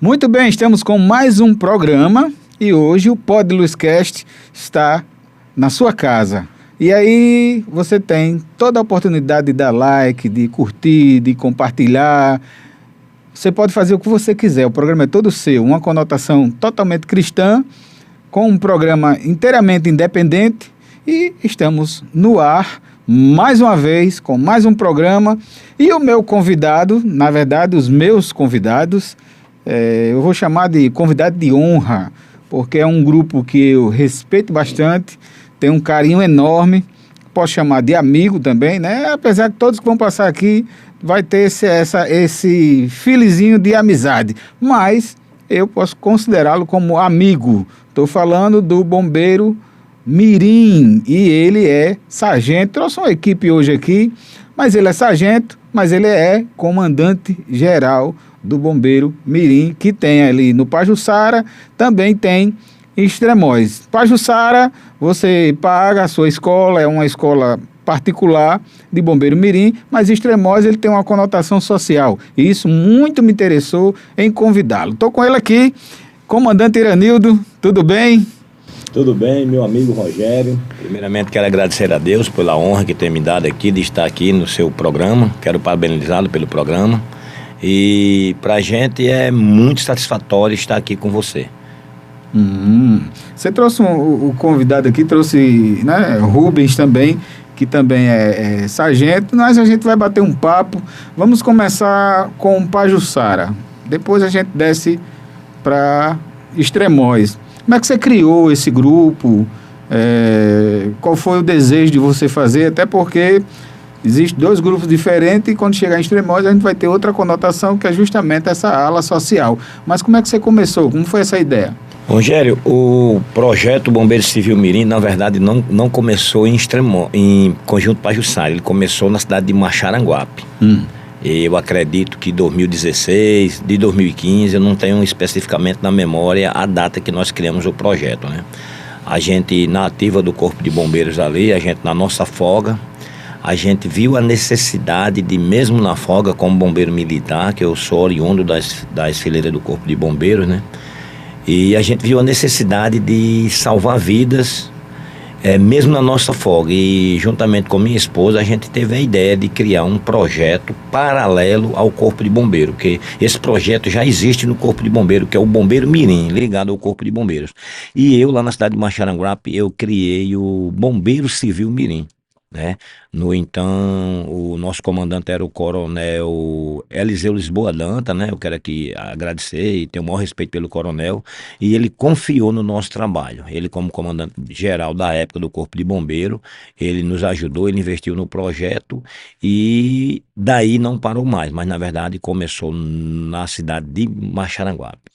Muito bem, estamos com mais um programa e hoje o Pod Luzcast está na sua casa. E aí você tem toda a oportunidade de dar like, de curtir, de compartilhar. Você pode fazer o que você quiser, o programa é todo seu, uma conotação totalmente cristã, com um programa inteiramente independente e estamos no ar mais uma vez com mais um programa. E o meu convidado, na verdade os meus convidados, eu vou chamar de convidado de honra, porque é um grupo que eu respeito bastante, tenho um carinho enorme, posso chamar de amigo também, né? Apesar que todos que vão passar aqui vai ter esse filizinho de amizade, mas eu posso considerá-lo como amigo. Estou falando do bombeiro Mirim, e ele é sargento. Trouxe uma equipe hoje aqui, mas ele é sargento, mas ele é comandante-geral do Bombeiro Mirim, que tem ali no Pajuçara, também tem em Extremóis. Pajuçara, você paga a sua escola, é uma escola particular de Bombeiro Mirim, mas Extremóis ele tem uma conotação social, e isso muito me interessou em convidá-lo. Estou com ele aqui, comandante Iranildo, tudo bem? Tudo bem, meu amigo Rogério. Primeiramente quero agradecer a Deus pela honra que tem me dado aqui de estar aqui no seu programa. Quero parabenizá-lo pelo programa. E pra gente é muito satisfatório estar aqui com você. Você trouxe o convidado aqui, trouxe, né, Rubens também, que também é sargento, mas a gente vai bater um papo. Vamos começar com o Pajuçara, depois a gente desce para Extremóis. Como é que você criou esse grupo? Qual foi o desejo de você fazer? Até porque existem dois grupos diferentes e quando chegar em Extremóis a gente vai ter outra conotação, que é justamente essa ala social. Mas como é que você começou? Como foi essa ideia? Rogério, o projeto Bombeiro Civil Mirim, na verdade, não começou em Conjunto Pajuçara, ele começou na cidade de Maxaranguape. Eu acredito que 2016, de 2015, eu não tenho especificamente na memória a data que nós criamos o projeto, né? A gente, na ativa do Corpo de Bombeiros ali, a gente na nossa folga, a gente viu a necessidade de, mesmo na folga, como bombeiro militar, que eu sou oriundo das fileiras do Corpo de Bombeiros, né? E a gente viu a necessidade de salvar vidas, mesmo na nossa folga. E juntamente com minha esposa, a gente teve a ideia de criar um projeto paralelo ao Corpo de Bombeiro, que esse projeto já existe no Corpo de Bombeiro, que é o Bombeiro Mirim, ligado ao Corpo de Bombeiros. E eu, lá na cidade de Maxaranguape, eu criei o Bombeiro Civil Mirim, né? No então, o nosso comandante era o coronel Eliseu Lisboa Danta, né? Eu quero aqui agradecer e tenho o maior respeito pelo coronel, e ele confiou no nosso trabalho. Ele, como comandante geral da época do Corpo de Bombeiro, ele nos ajudou, ele investiu no projeto e daí não parou mais, mas na verdade começou na cidade de Maxaranguape.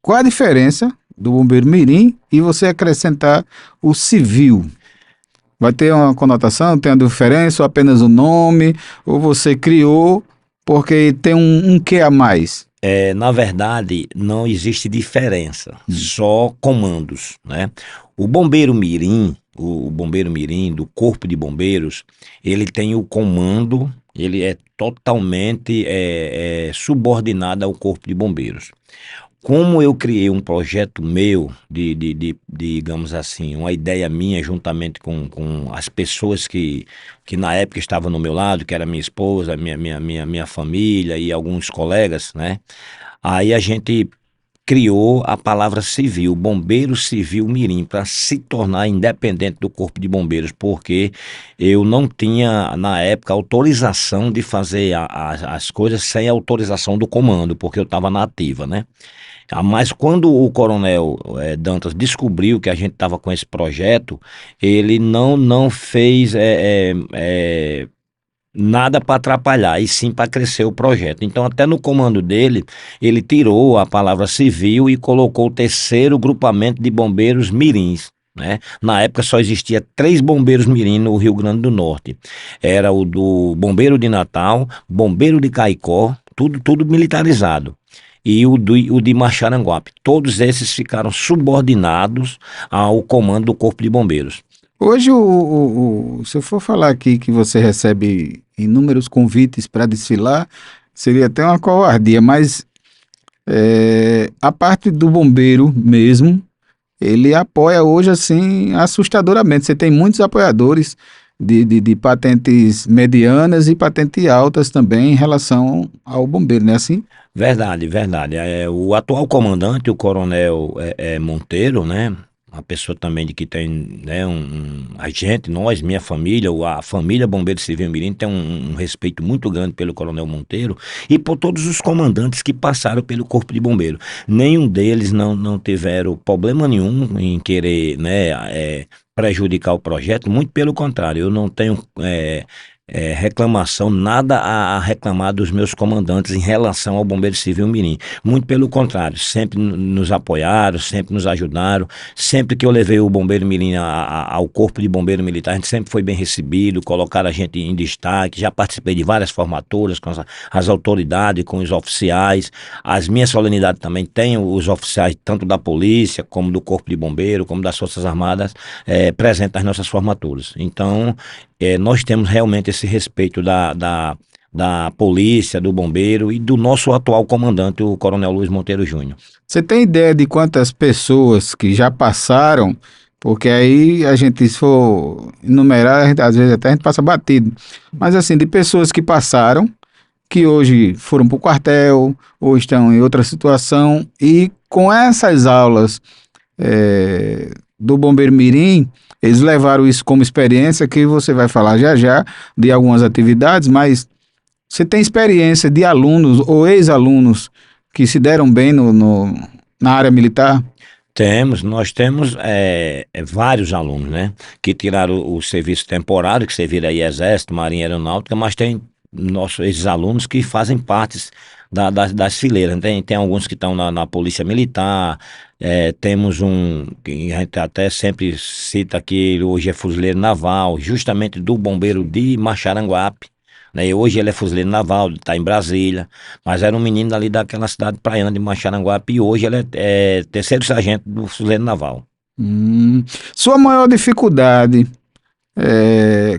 Qual a diferença do Bombeiro Mirim e você acrescentar o civil? Vai ter uma conotação, tem uma diferença, ou apenas o nome, ou você criou porque tem um quê a mais? Na verdade, não existe diferença, só comandos, né? O Bombeiro Mirim, o Bombeiro Mirim do Corpo de Bombeiros, ele tem o comando, ele é totalmente subordinado ao Corpo de Bombeiros. Como eu criei um projeto meu, digamos assim, uma ideia minha, juntamente com as pessoas que na época estavam no meu lado, que era minha esposa, minha família e alguns colegas, né? Aí a gente criou a palavra civil, Bombeiro Civil Mirim, para se tornar independente do Corpo de Bombeiros, porque eu não tinha, na época, autorização de fazer as coisas sem autorização do comando, porque eu estava na ativa, né? Mas quando o coronel Dantas descobriu que a gente estava com esse projeto, ele não fez nada para atrapalhar, e sim para crescer o projeto. Então, até no comando dele, ele tirou a palavra civil e colocou o terceiro grupamento de bombeiros mirins, né? Na época só existia 3 bombeiros mirim no Rio Grande do Norte. Era o do Bombeiro de Natal, Bombeiro de Caicó, tudo militarizado. E o de Maxaranguape. Todos esses ficaram subordinados ao comando do Corpo de Bombeiros. Hoje, se eu for falar aqui que você recebe inúmeros convites para desfilar, seria até uma covardia, mas A parte do bombeiro mesmo, ele apoia hoje assim assustadoramente. Você tem muitos apoiadores de patentes medianas e patentes altas também em relação ao bombeiro, não é assim? Verdade, verdade. O atual comandante, o coronel Monteiro, né? Uma pessoa também de que tem, né, a gente, nós, minha família, a família Bombeiro Civil Mirim tem um respeito muito grande pelo Coronel Monteiro e por todos os comandantes que passaram pelo Corpo de Bombeiro. Nenhum deles não tiveram problema nenhum em querer, né, prejudicar o projeto, muito pelo contrário, eu não tenho reclamação, nada a reclamar dos meus comandantes em relação ao Bombeiro Civil Mirim. Muito pelo contrário, sempre nos apoiaram, sempre nos ajudaram. Sempre que eu levei o Bombeiro Mirim ao Corpo de Bombeiro Militar, a gente sempre foi bem recebido, colocaram a gente em destaque. Já participei de várias formaturas com as autoridades, com os oficiais. As minhas solenidades também têm os oficiais, tanto da polícia, como do Corpo de Bombeiro, como das Forças Armadas, presentes nas nossas formaturas. Então, nós temos realmente esse respeito da polícia, do bombeiro e do nosso atual comandante, o Coronel Luiz Monteiro Júnior. Você tem ideia de quantas pessoas que já passaram? Porque aí a gente, se for enumerar, às vezes até a gente passa batido. Mas assim, de pessoas que passaram, que hoje foram para o quartel, ou estão em outra situação, e com essas aulas do Bombeiro Mirim, eles levaram isso como experiência, que você vai falar já já de algumas atividades, mas você tem experiência de alunos ou ex-alunos que se deram bem na área militar? Nós temos vários alunos, né, que tiraram o serviço temporário, que serviram aí Exército, Marinha Aeronáutica, mas tem esses alunos que fazem partes das fileiras. Tem alguns que estão na Polícia Militar, temos um que a gente até sempre cita aqui, ele hoje é fuzileiro naval, justamente do Bombeiro de Maxaranguape. Né? E hoje ele é fuzileiro naval, está em Brasília, mas era um menino ali daquela cidade praiana de Maxaranguape e hoje ele é terceiro sargento do fuzileiro naval. Sua maior dificuldade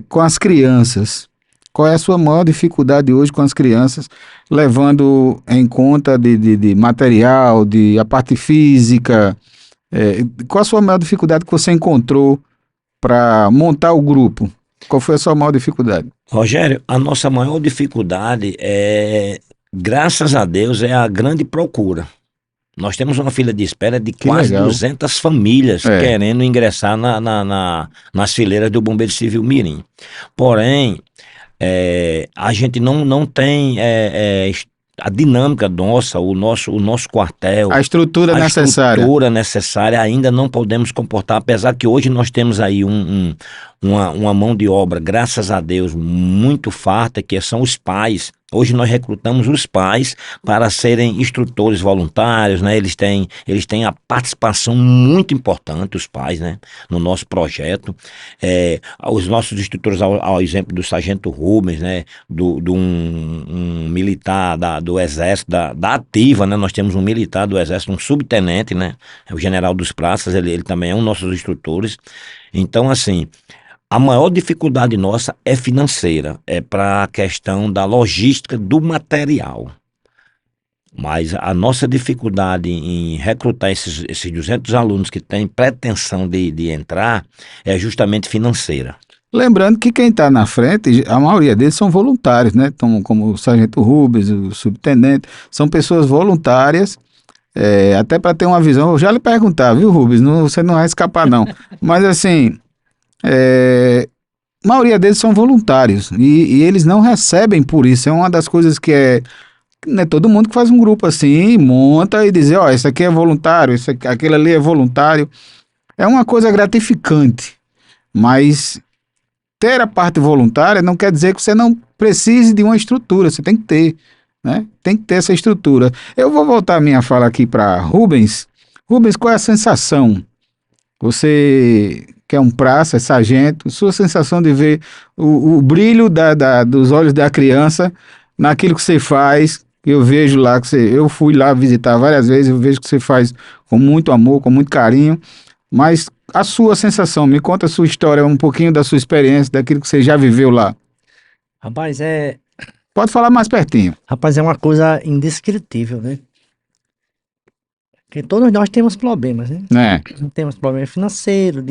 com as crianças? Qual é a sua maior dificuldade hoje com as crianças, levando em conta de material, a parte física? Qual a sua maior dificuldade que você encontrou para montar o grupo? Qual foi a sua maior dificuldade? Rogério, a nossa maior dificuldade graças a Deus, é a grande procura. Nós temos uma fila de espera de Que quase legal. 200 famílias querendo ingressar nas fileiras do Bombeiro Civil Mirim. Porém, a gente não tem a dinâmica nossa, o nosso quartel, A estrutura necessária. estrutura necessária, ainda não podemos comportar, apesar que hoje nós temos aí uma mão de obra, graças a Deus, muito farta, que são os pais. Hoje nós recrutamos os pais para serem instrutores voluntários, né? Eles têm a participação muito importante, os pais, né? No nosso projeto. Os nossos instrutores, ao exemplo do Sargento Rubens, né? Um militar do Exército, da Ativa, né? Nós temos um militar do Exército, um subtenente, né? O General dos Praças, ele também é um dos nossos instrutores. Então, assim, a maior dificuldade nossa é financeira, é para a questão da logística do material. Mas a nossa dificuldade em recrutar esses 200 alunos que têm pretensão de entrar é justamente financeira. Lembrando que quem está na frente, a maioria deles são voluntários, né? Como o Sargento Rubens, o subtenente, são pessoas voluntárias, até para ter uma visão. Eu já lhe perguntar, viu, Rubens? Você não vai escapar, não. Mas assim, a maioria deles são voluntários e eles não recebem por isso. É uma das coisas que não é todo mundo que faz um grupo assim, monta e diz, ó, esse aqui é voluntário, aquele ali é voluntário. É uma coisa gratificante, mas ter a parte voluntária não quer dizer que você não precise de uma estrutura, você tem que ter, né? Tem que ter essa estrutura. Eu vou voltar a minha fala aqui para Rubens. Rubens, qual é a sensação? Você que é um praça, é sargento, sua sensação de ver o brilho dos olhos da criança naquilo que você faz, eu vejo lá, eu fui lá visitar várias vezes, eu vejo que você faz com muito amor, com muito carinho, mas a sua sensação, me conta a sua história, um pouquinho da sua experiência, daquilo que você já viveu lá. Rapaz, Pode falar mais pertinho. é uma coisa indescritível, né? Porque todos nós temos problemas, né? É. Temos problema financeiro,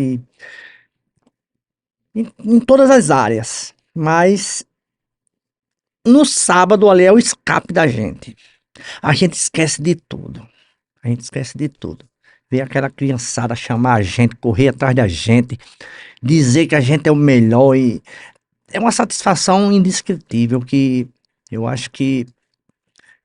em todas as áreas. Mas no sábado ali é o escape da gente. A gente esquece de tudo. A gente esquece de tudo. Ver aquela criançada chamar a gente, correr atrás da gente, dizer que a gente é o melhor. E é uma satisfação indescritível que eu acho que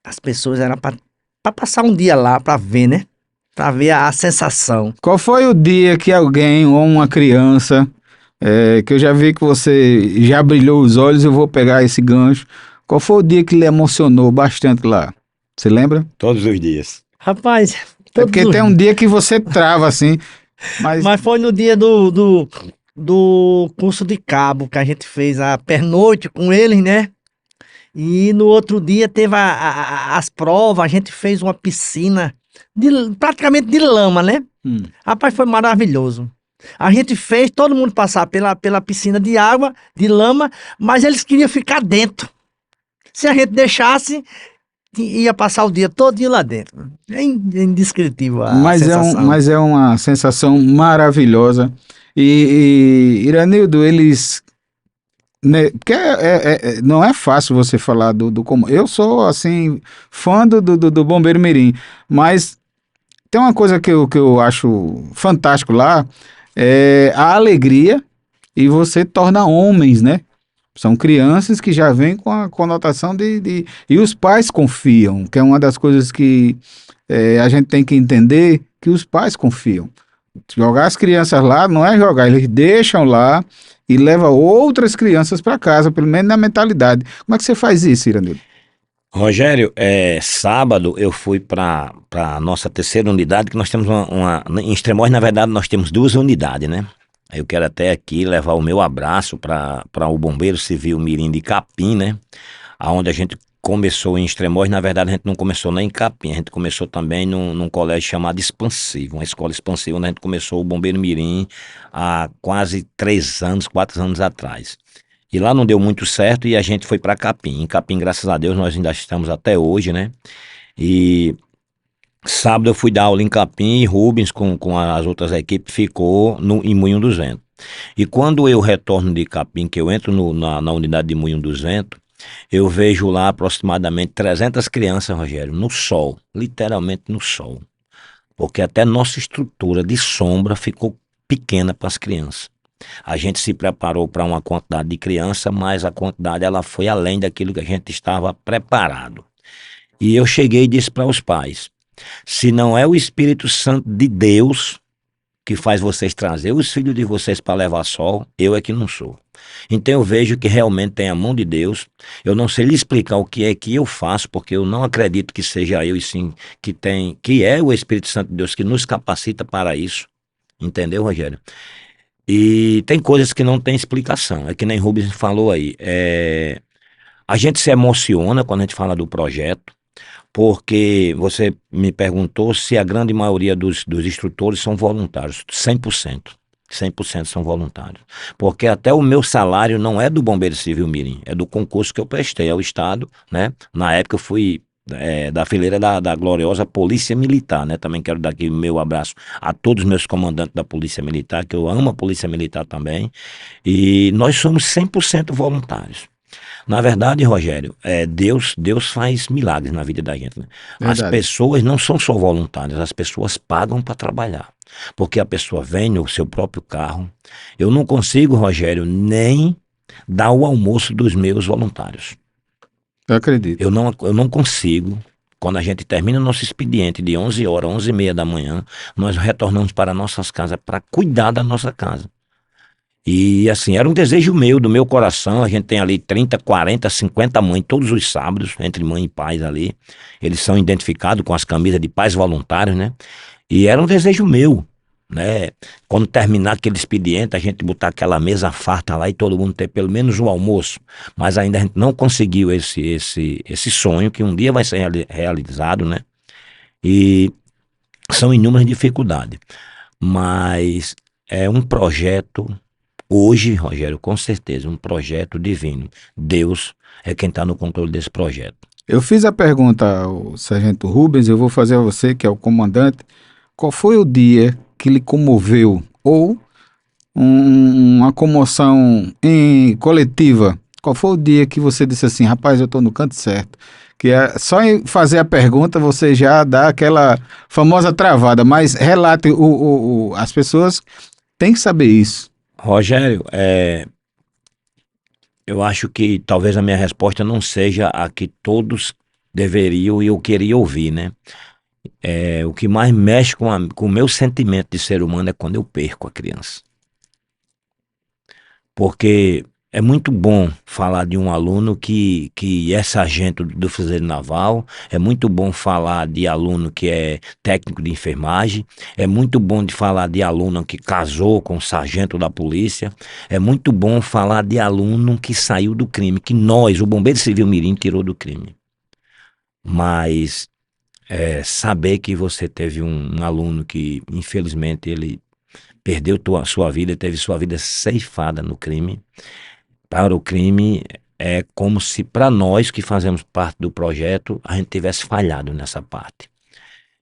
as pessoas eram para passar um dia lá, para ver, né? Para ver a sensação. Qual foi o dia que alguém ou uma criança, que eu já vi que você já brilhou os olhos, eu vou pegar esse gancho. Qual foi o dia que lhe emocionou bastante lá? Você lembra? Todos os dias. Rapaz, É porque tem um dia que você trava assim, mas mas foi no dia do curso de cabo que a gente fez a pernoite com eles, né? E no outro dia teve as provas, a gente fez uma piscina praticamente de lama, né? Rapaz, foi maravilhoso. A gente fez todo mundo passar pela piscina de água, de lama, mas eles queriam ficar dentro. Se a gente deixasse, ia passar o dia todinho lá dentro. É indescritível a sensação. mas é uma sensação maravilhosa. Iranildo, eles... Né, porque não é fácil você falar do como. Eu sou, assim, fã do Bombeiro Mirim, mas tem uma coisa que eu acho fantástico lá, é a alegria, e você torna homens, né? São crianças que já vêm com a conotação e os pais confiam, que é uma das coisas que a gente tem que entender, que os pais confiam. Jogar as crianças lá não é jogar, eles deixam lá e levam outras crianças para casa, pelo menos na mentalidade. Como é que você faz isso, Iranildo? Rogério, sábado eu fui para a nossa terceira unidade, que nós temos em Extremóis, na verdade, nós temos 2 unidades, né? Eu quero até aqui levar o meu abraço para o Bombeiro Civil Mirim de Capim, né? Aonde a gente começou em Extremóis, na verdade a gente não começou nem em Capim, a gente começou também num colégio chamado Expansivo, uma escola expansiva, onde a gente começou o Bombeiro Mirim há quase 4 anos atrás. E lá não deu muito certo e a gente foi para Capim. Em Capim, graças a Deus, nós ainda estamos até hoje, né? E sábado eu fui dar aula em Capim e Rubens, com as outras equipes, ficou em Moinho dos Ventos. E quando eu retorno de Capim, que eu entro na unidade de Moinho dos Ventos, eu vejo lá aproximadamente 300 crianças, Rogério, no sol, literalmente no sol. Porque até nossa estrutura de sombra ficou pequena para as crianças. A gente se preparou para uma quantidade de criança, mas a quantidade ela foi além daquilo que a gente estava preparado. E eu cheguei e disse para os pais, se não é o Espírito Santo de Deus que faz vocês trazer os filhos de vocês para levar sol, eu é que não sou. Então eu vejo que realmente tem a mão de Deus. Eu não sei lhe explicar o que é que eu faço, porque eu não acredito que seja eu, e sim que é o Espírito Santo de Deus que nos capacita para isso. Entendeu, Rogério? E tem coisas que não tem explicação. É que nem Rubens falou aí. A gente se emociona quando a gente fala do projeto, porque você me perguntou se a grande maioria dos instrutores são voluntários. 100%. 100% são voluntários. Porque até o meu salário não é do Bombeiro Civil Mirim, é do concurso que eu prestei ao Estado, né? Na época eu fui da fileira da gloriosa Polícia Militar, né? Também quero dar aqui o meu abraço a todos os meus comandantes da Polícia Militar, que eu amo a Polícia Militar também. E nós somos 100% voluntários. Na verdade, Rogério, Deus faz milagres na vida da gente, né? As Verdade. pessoas não são só voluntárias, as pessoas pagam para trabalhar. Porque a pessoa vem no seu próprio carro. Eu não consigo, Rogério, nem dar o almoço dos meus voluntários. Eu acredito. Eu não consigo. Quando a gente termina o nosso expediente de 11 horas, 11h30 da manhã, nós retornamos para nossas casas para cuidar da nossa casa. E assim, era um desejo meu, do meu coração. A gente tem ali 30, 40, 50 mães todos os sábados, entre mãe e pais ali. Eles são identificados com as camisas de pais voluntários, né? E era um desejo meu, né? Quando terminar aquele expediente, a gente botar aquela mesa farta lá e todo mundo ter pelo menos o almoço. Mas ainda a gente não conseguiu esse sonho que um dia vai ser realizado, né? E são inúmeras dificuldades. Mas é um projeto, hoje, Rogério, com certeza, um projeto divino. Deus é quem está no controle desse projeto. Eu fiz a pergunta ao Sargento Rubens, eu vou fazer a você, que é o comandante. Qual foi o dia que lhe comoveu? Ou uma comoção coletiva? Qual foi o dia que você disse assim, rapaz, eu estou no canto certo? Que é só em fazer a pergunta você já dá aquela famosa travada, mas relate, as pessoas têm que saber isso. Rogério, eu acho que talvez a minha resposta não seja a que todos deveriam e eu queria ouvir, né? O que mais mexe com o meu sentimento de ser humano é quando eu perco a criança. Porque é muito bom falar de um aluno que é sargento do Fuzileiro Naval, é muito bom falar de aluno que é técnico de enfermagem, é muito bom de falar de aluno que casou com o sargento da polícia, é muito bom falar de aluno que saiu do crime, que nós, o Bombeiro Civil Mirim, tirou do crime. Mas saber que você teve um aluno que, infelizmente, ele perdeu sua vida, teve sua vida ceifada no crime, para o crime é como se para nós que fazemos parte do projeto a gente tivesse falhado nessa parte.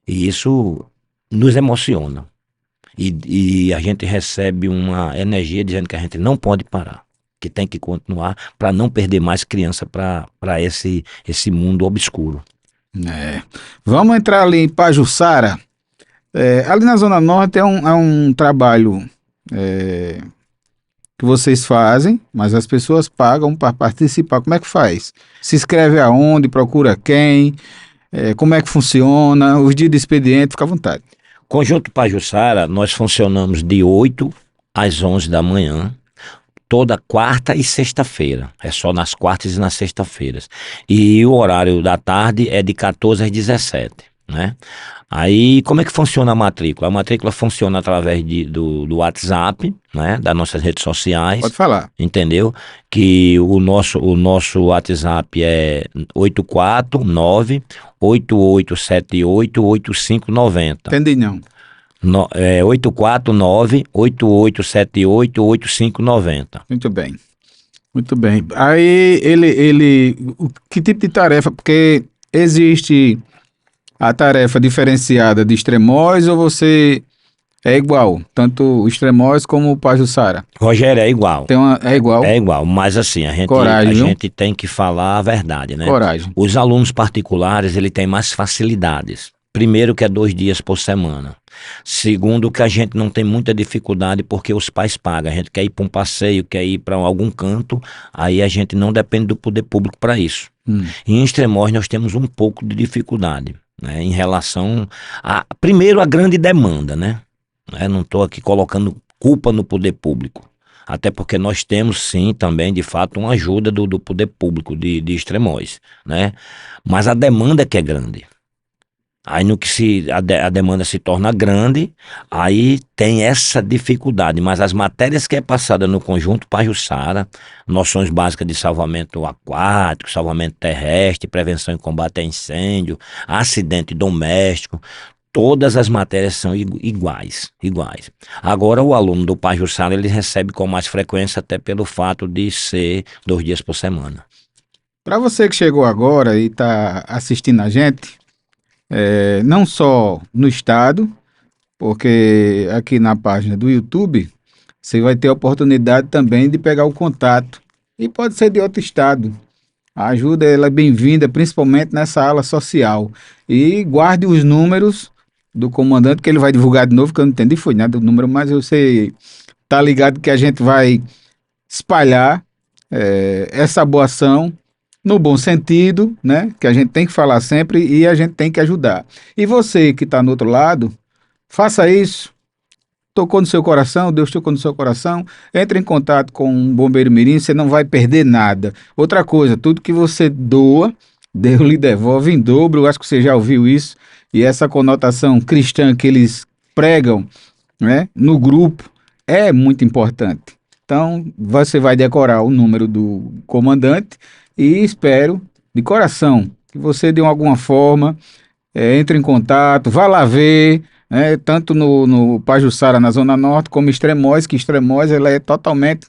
E isso nos emociona. E a gente recebe uma energia dizendo que a gente não pode parar, que tem que continuar para não perder mais criança para esse mundo obscuro. É. Vamos entrar ali em Pajuçara. Ali na Zona Norte é um trabalho que vocês fazem, mas as pessoas pagam para participar. Como é que faz? Se inscreve aonde? Procura quem? Como é que funciona? Os dias de expediente, fica à vontade. Conjunto Pajuçara, nós funcionamos de 8 às 11 da manhã, toda quarta e sexta-feira. É só nas quartas e nas sextas-feiras. E o horário da tarde é de 14 às 17, né? Aí, como é que funciona a matrícula? A matrícula funciona através do WhatsApp, né? Das nossas redes sociais. Pode falar. Entendeu? Que o nosso WhatsApp é 849-8878-8590. Entendi não. 849-8878-8590. Muito bem. Muito bem. Aí que tipo de tarefa? Porque existe a tarefa diferenciada de extremóis ou você é igual? Tanto o extremóis como o Pajuçara. Rogério, é igual. É igual? É igual, mas assim, a Coragem, viu? gente tem que falar a verdade, né? Coragem. Os alunos particulares, ele tem mais facilidades. Primeiro que é 2 dias por semana. Segundo que a gente não tem muita dificuldade porque os pais pagam. A gente quer ir para um passeio, quer ir para algum canto, aí a gente não depende do poder público para isso. E em Extremóis nós temos um pouco de dificuldade, né? Em relação primeiro a grande demanda, né? Não estou aqui colocando culpa no poder público. Até porque nós temos sim também, de fato, uma ajuda do poder público de Extremóis, né? Mas a demanda é que é grande. Aí no que a demanda se torna grande, aí tem essa dificuldade, mas as matérias que é passada no conjunto Pajuçara, noções básicas de salvamento aquático, salvamento terrestre, prevenção e combate a incêndio, acidente doméstico, todas as matérias são iguais. Agora o aluno do Pajuçara, ele recebe com mais frequência até pelo fato de ser 2 dias por semana. Para você que chegou agora e está assistindo a gente, não só no estado, porque aqui na página do YouTube você vai ter a oportunidade também de pegar o contato e pode ser de outro estado. A ajuda ela é bem-vinda, principalmente nessa ala social. E guarde os números do comandante, que ele vai divulgar de novo, que eu não entendi foi nada do número, mas você tá ligado que a gente vai espalhar essa boa ação no bom sentido, né? Que a gente tem que falar sempre e a gente tem que ajudar. E você que está no outro lado, faça isso. Tocou no seu coração, Deus tocou no seu coração, entre em contato com um bombeiro mirim, você não vai perder nada. Outra coisa, tudo que você doa, Deus lhe devolve em dobro, eu acho que você já ouviu isso, e essa conotação cristã que eles pregam, né, no grupo é muito importante. Então, você vai decorar o número do comandante e espero, de coração, que você de alguma forma entre em contato, vá lá ver, tanto no Pajuçara, na Zona Norte, como Extremóis, que Extremóis ela é totalmente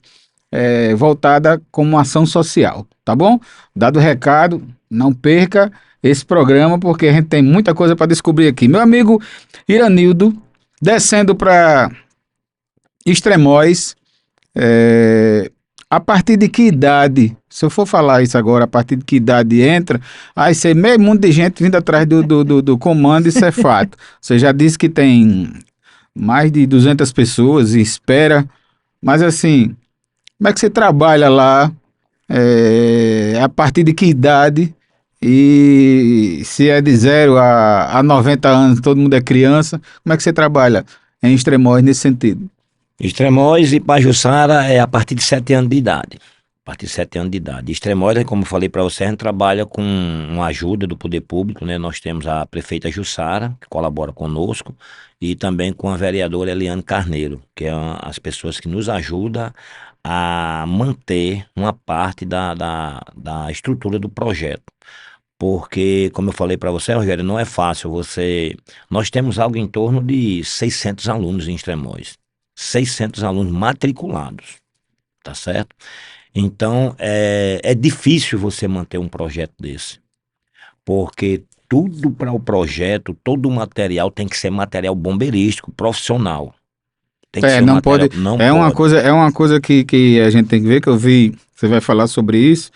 voltada como ação social, tá bom? Dado o recado, não perca esse programa, porque a gente tem muita coisa para descobrir aqui. Meu amigo Iranildo, descendo para Extremóis, a partir de que idade, se eu for falar isso agora, a partir de que idade entra, aí ser meio mundo de gente vindo atrás do comando, isso é fato. Você já disse que tem mais de 200 pessoas e espera, mas assim, como é que você trabalha lá, a partir de que idade, e se é de 0 a 90 anos, todo mundo é criança, como é que você trabalha em Extremóis nesse sentido? Extremóis e Pajuçara é a partir de 7 anos de idade. A partir de 7 anos de idade. Extremóis, como eu falei para você, a gente trabalha com uma ajuda do poder público, né? Nós temos a prefeita Jussara, que colabora conosco, e também com a vereadora Eliane Carneiro, que é as pessoas que nos ajudam a manter uma parte da estrutura do projeto. Porque, como eu falei para você, Rogério, não é fácil você... Nós temos algo em torno de 600 alunos em Extremóis. 600 alunos matriculados, tá certo? Então, é difícil você manter um projeto desse, porque tudo para o projeto, todo o material tem que ser material bombeirístico, profissional. Tem que ser um Não material, pode, não é pode. uma coisa que a gente tem que ver, que eu vi, você vai falar sobre isso,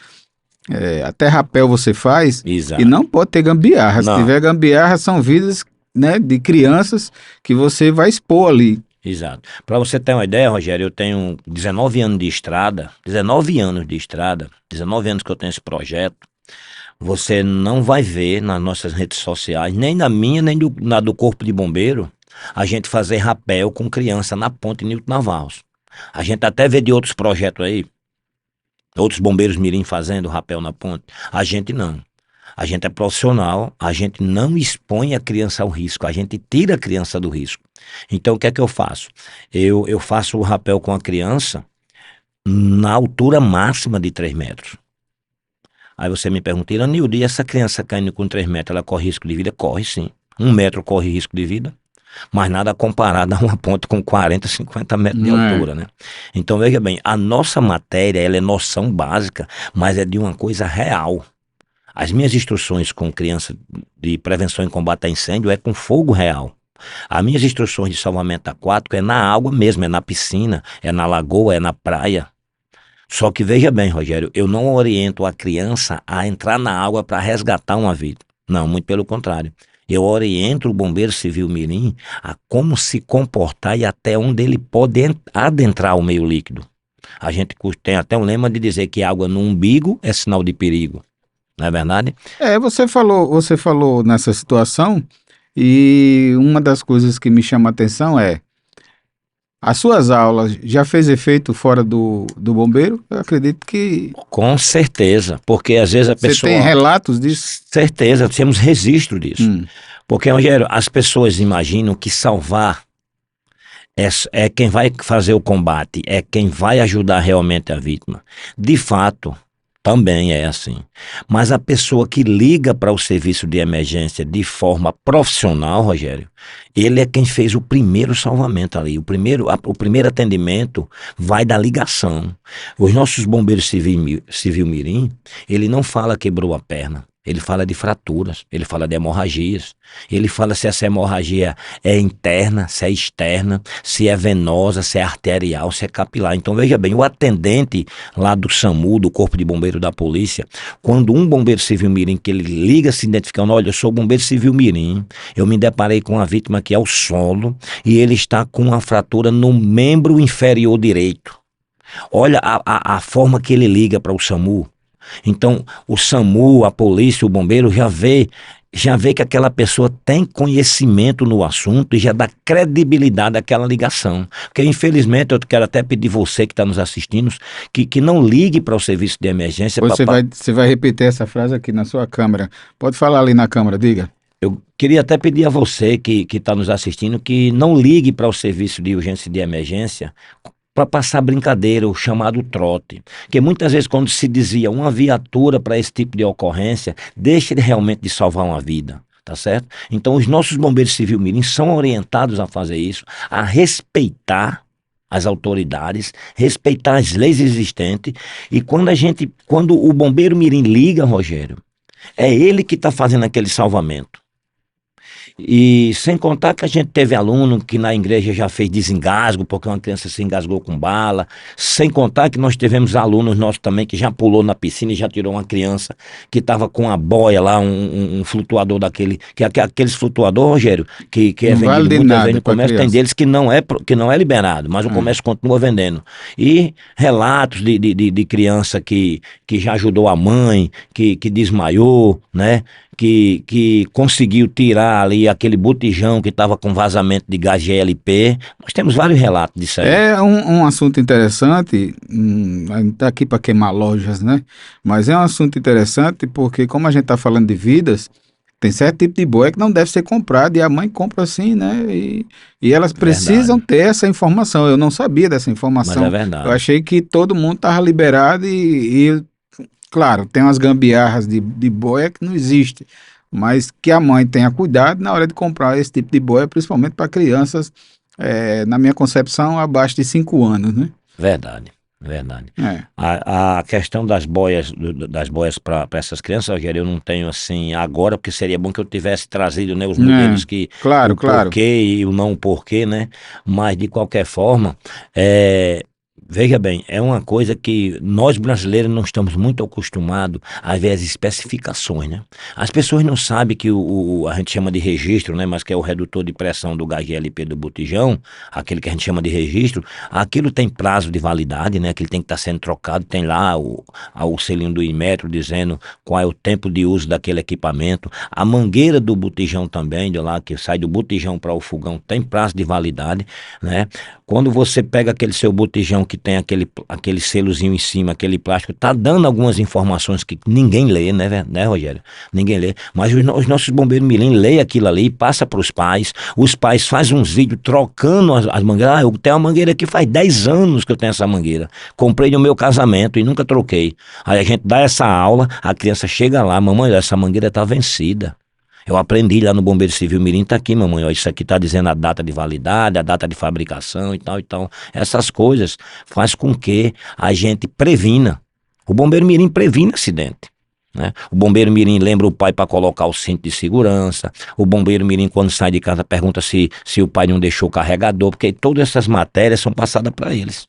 até rapel você faz, e Exato. não pode ter gambiarra, se Não, tiver gambiarra são vidas, né, de crianças que você vai expor ali. exato. Para você ter uma ideia, Rogério, eu tenho 19 anos de estrada, 19 anos de estrada, 19 anos que eu tenho esse projeto. Você não vai ver nas nossas redes sociais, nem na minha, nem na do Corpo de Bombeiro, a gente fazer rapel com criança na ponte Nilton Navarros. A gente até vê de outros projetos aí, outros bombeiros mirim fazendo rapel na ponte. A gente não. A gente é profissional, a gente não expõe a criança ao risco, a gente tira a criança do risco. Então o que é que eu faço? Eu faço o rapel com a criança na altura máxima de 3 metros. Aí você me pergunta, Iranildo, e essa criança caindo com 3 metros, ela corre risco de vida? Corre sim. 1 metro corre risco de vida, mas nada comparado a uma ponte com 40, 50 metros de Não é? altura, né? Então veja bem, a nossa matéria, ela é noção básica, mas é de uma coisa real. As minhas instruções com criança de prevenção e combate a incêndio é com fogo real. As minhas instruções de salvamento aquático é na água mesmo, é na piscina, é na lagoa, é na praia. Só que veja bem, Rogério, eu não oriento a criança a entrar na água para resgatar uma vida. Não, muito pelo contrário. Eu oriento o bombeiro civil mirim a como se comportar e até onde ele pode adentrar o meio líquido. A gente tem até um lema de dizer que água no umbigo é sinal de perigo. Não é verdade? Você falou nessa situação, e uma das coisas que me chama a atenção é, as suas aulas já fez efeito fora do bombeiro? Eu acredito que Com certeza, porque às vezes a você tem pessoa... relatos disso. Certeza, temos registro disso. Hum. Porque, Rogério, as pessoas imaginam que salvar é quem vai fazer o combate, é quem vai ajudar realmente a vítima. De fato, também é assim. Mas a pessoa que liga para o serviço de emergência de forma profissional, Rogério, ele é quem fez o primeiro salvamento ali. O primeiro atendimento vai da ligação. Os nossos bombeiros civil mirim, ele não fala quebrou a perna. Ele fala de fraturas, ele fala de hemorragias, ele fala se essa hemorragia é interna, se é externa, se é venosa, se é arterial, se é capilar. Então veja bem, o atendente lá do SAMU, do Corpo de Bombeiro da Polícia, quando um bombeiro civil mirim, que ele liga se identificando, olha, eu sou bombeiro civil mirim, eu me deparei com uma vítima que é o solo e ele está com uma fratura no membro inferior direito. Olha a forma que ele liga para o SAMU. Então, o SAMU, a polícia, o bombeiro já vê que aquela pessoa tem conhecimento no assunto e já dá credibilidade àquela ligação. Porque, infelizmente, eu quero até pedir você que está nos assistindo que não ligue para o serviço de emergência. Você vai repetir essa frase aqui na sua câmera. Pode falar ali na câmera, diga. Eu queria até pedir a você que está nos assistindo que não ligue para o serviço de urgência e de emergência para passar brincadeira, o chamado trote. Porque muitas vezes quando se dizia uma viatura para esse tipo de ocorrência, deixa ele realmente de salvar uma vida, tá certo? Então os nossos bombeiros civil mirim são orientados a fazer isso, a respeitar as autoridades, respeitar as leis existentes. E quando o bombeiro mirim liga, Rogério, é ele que está fazendo aquele salvamento. E sem contar que a gente teve aluno que na igreja já fez desengasgo, porque uma criança se engasgou com bala. Sem contar que nós tivemos alunos nossos também que já pulou na piscina e já tirou uma criança que estava com a boia lá, um flutuador daquele, aqueles flutuador, Rogério, que é Não vale vendido de muitas nada vezes no pra comércio, tem criança. deles que não é liberado, mas o comércio continua vendendo. E relatos de criança que já ajudou a mãe, que desmaiou, né? Que conseguiu tirar ali aquele botijão que estava com vazamento de gás GLP. Nós temos vários relatos disso aí. É um assunto interessante, a gente está aqui para queimar lojas, né? Mas é um assunto interessante porque, como a gente está falando de vidas, tem certo tipo de boia que não deve ser comprado e a mãe compra assim, né? E elas precisam Verdade. ter essa informação. Eu não sabia dessa Mas é informação. Eu verdade. achei que todo mundo estava liberado claro, tem umas gambiarras de boia que não existe, mas que a mãe tenha cuidado na hora de comprar esse tipo de boia, principalmente para crianças, na minha concepção, abaixo de 5 anos, né? Verdade. Verdade. É. A questão das boias, das boias para essas crianças, Rogério, eu não tenho assim agora, porque seria bom que eu tivesse trazido, né, os modelos Claro, o claro. porquê e o não porquê, né? Mas de qualquer forma, veja bem, é uma coisa que nós brasileiros não estamos muito acostumados a ver as especificações, né? As pessoas não sabem que a gente chama de registro, né? Mas que é o redutor de pressão do gás GLP do botijão, aquele que a gente chama de registro, aquilo tem prazo de validade, né? Aquilo tem que estar sendo trocado, tem lá o selinho do Inmetro dizendo qual é o tempo de uso daquele equipamento. A mangueira do botijão também, de lá que sai do botijão para o fogão, tem prazo de validade, né? Quando você pega aquele seu botijão que tem aquele selozinho em cima, aquele plástico, tá dando algumas informações que ninguém lê, né, Rogério? Ninguém lê. Mas os nossos bombeiros mirim lê aquilo ali, passa para os pais fazem uns vídeos trocando as mangueiras. Eu tenho uma mangueira aqui faz 10 anos que eu tenho essa mangueira. Comprei no meu casamento e nunca troquei. Aí a gente dá essa aula, a criança chega lá, mamãe, essa mangueira tá vencida. Eu aprendi lá no Bombeiro Civil Mirim, tá aqui, mamãe, ó, isso aqui tá dizendo a data de validade, a data de fabricação e tal, então, essas coisas faz com que a gente previna. O Bombeiro Mirim previne acidente, né? O Bombeiro Mirim lembra o pai para colocar o cinto de segurança, o Bombeiro Mirim quando sai de casa pergunta se o pai não deixou o carregador, porque todas essas matérias são passadas para eles.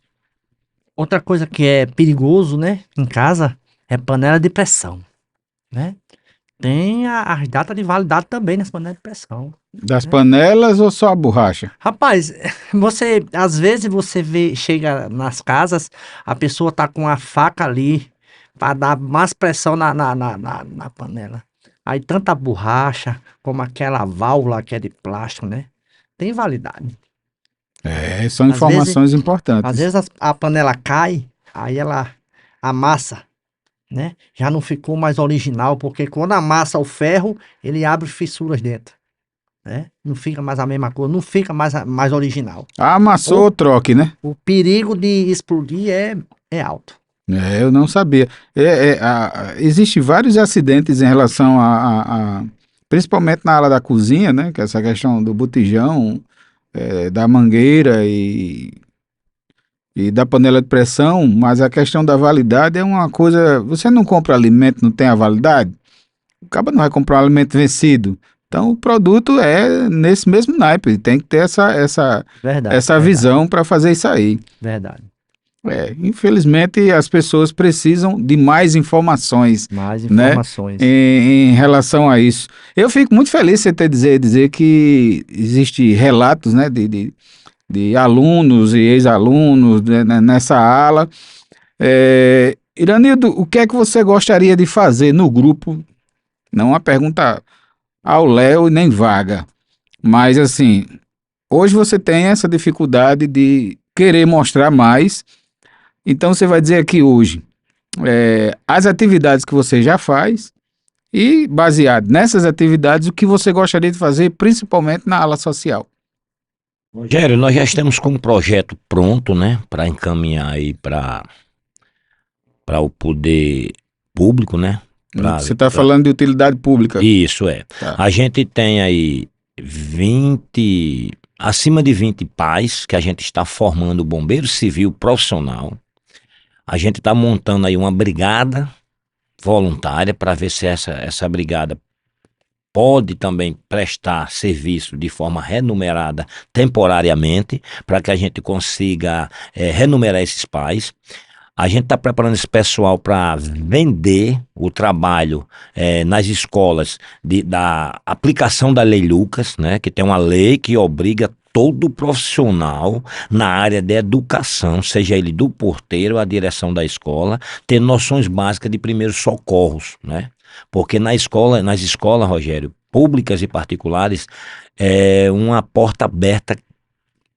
Outra coisa que é perigoso, né, em casa, é panela de pressão, né? Tem as datas de validade também nas panelas de pressão. Das panelas ou só a borracha? Rapaz, às vezes você chega nas casas, a pessoa tá com a faca ali para dar mais pressão na panela. Aí tanto a borracha como aquela válvula que é de plástico, né? Tem validade. São Às informações Às importantes. vezes a panela cai, aí ela amassa, né? Já não ficou mais original, porque quando amassa o ferro, ele abre fissuras dentro, né? Não fica mais a mesma cor, não fica mais original. Amassou o troque, né? O perigo de explodir é alto. Eu não sabia. Existe vários acidentes em relação principalmente na área da cozinha, né? Que é essa questão do botijão, da mangueira e da panela de pressão, mas a questão da validade é uma coisa. Você não compra alimento, não tem a validade, o cara não vai comprar um alimento vencido. Então o produto é nesse mesmo naipe, tem que ter essa Verdade. visão para fazer isso aí. Verdade. Infelizmente as pessoas precisam de mais informações, Mais né, informações. em relação a isso. Eu fico muito feliz de você dizer que existe relatos, né, de alunos e ex-alunos, né, nessa ala. Iranildo, o que é que você gostaria de fazer no grupo? Não uma pergunta ao Léo e nem vaga, mas assim, hoje você tem essa dificuldade de querer mostrar mais, então você vai dizer aqui hoje as atividades que você já faz e, baseado nessas atividades, o que você gostaria de fazer, principalmente na ala social. Rogério, nós já estamos com um projeto pronto, né, para encaminhar aí para o poder público, né? Você está falando de utilidade pública. Isso é. Tá. A gente tem aí 20 acima de 20 pais que a gente está formando bombeiro civil profissional. A gente está montando aí uma brigada voluntária para ver se essa brigada pode também prestar serviço de forma remunerada temporariamente, para que a gente consiga remunerar esses pais. A gente está preparando esse pessoal para vender o trabalho nas escolas da aplicação da Lei Lucas, né, que tem uma lei que obriga todo profissional na área de educação, seja ele do porteiro à direção da escola, ter noções básicas de primeiros socorros, né? Porque nas escolas, Rogério, públicas e particulares, é uma porta aberta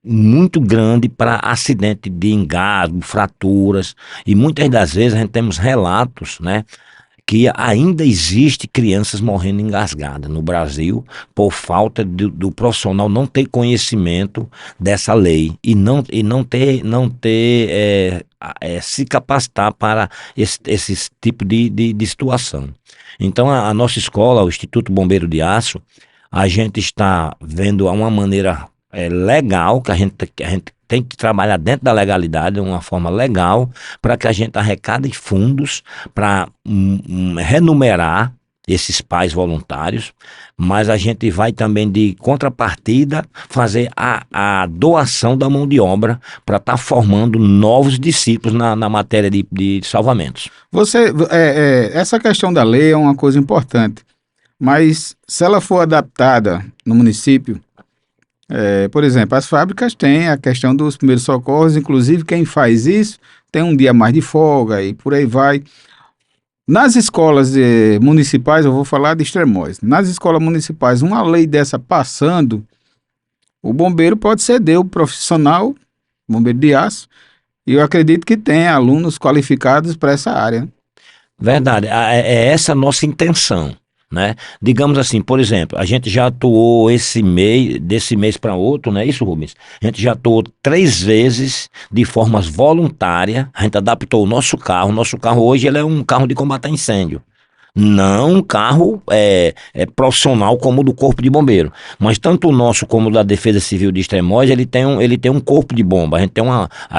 muito grande para acidente de engasgo, fraturas, e muitas das vezes a gente temos relatos, né, que ainda existe crianças morrendo engasgadas no Brasil por falta do profissional não ter conhecimento dessa lei e não ter se capacitar para esse tipo de situação. Então a nossa escola, o Instituto Bombeiro de Aço, a gente está vendo uma maneira legal, que a gente tem que trabalhar dentro da legalidade, de uma forma legal, para que a gente arrecade fundos para remunerar esses pais voluntários, mas a gente vai também de contrapartida fazer a doação da mão de obra para estar formando novos discípulos na matéria de salvamentos. Essa questão da lei é uma coisa importante, mas se ela for adaptada no município, por exemplo, as fábricas têm a questão dos primeiros socorros, inclusive quem faz isso tem um dia mais de folga e por aí vai. Nas escolas municipais, eu vou falar de Extremóis, nas escolas municipais, uma lei dessa passando, o bombeiro pode ceder o profissional, bombeiro de aço, e eu acredito que tem alunos qualificados para essa área. Verdade, é essa a nossa intenção, né? Digamos assim, por exemplo, a gente já atuou desse mês para outro, não é isso, Rubens? A gente já atuou 3 vezes de forma voluntária, a gente adaptou o nosso carro hoje ele é um carro de combate a incêndio. Não um carro profissional como o do Corpo de Bombeiro, mas tanto o nosso como o da Defesa Civil de Extremóis, ele tem um corpo de bomba. A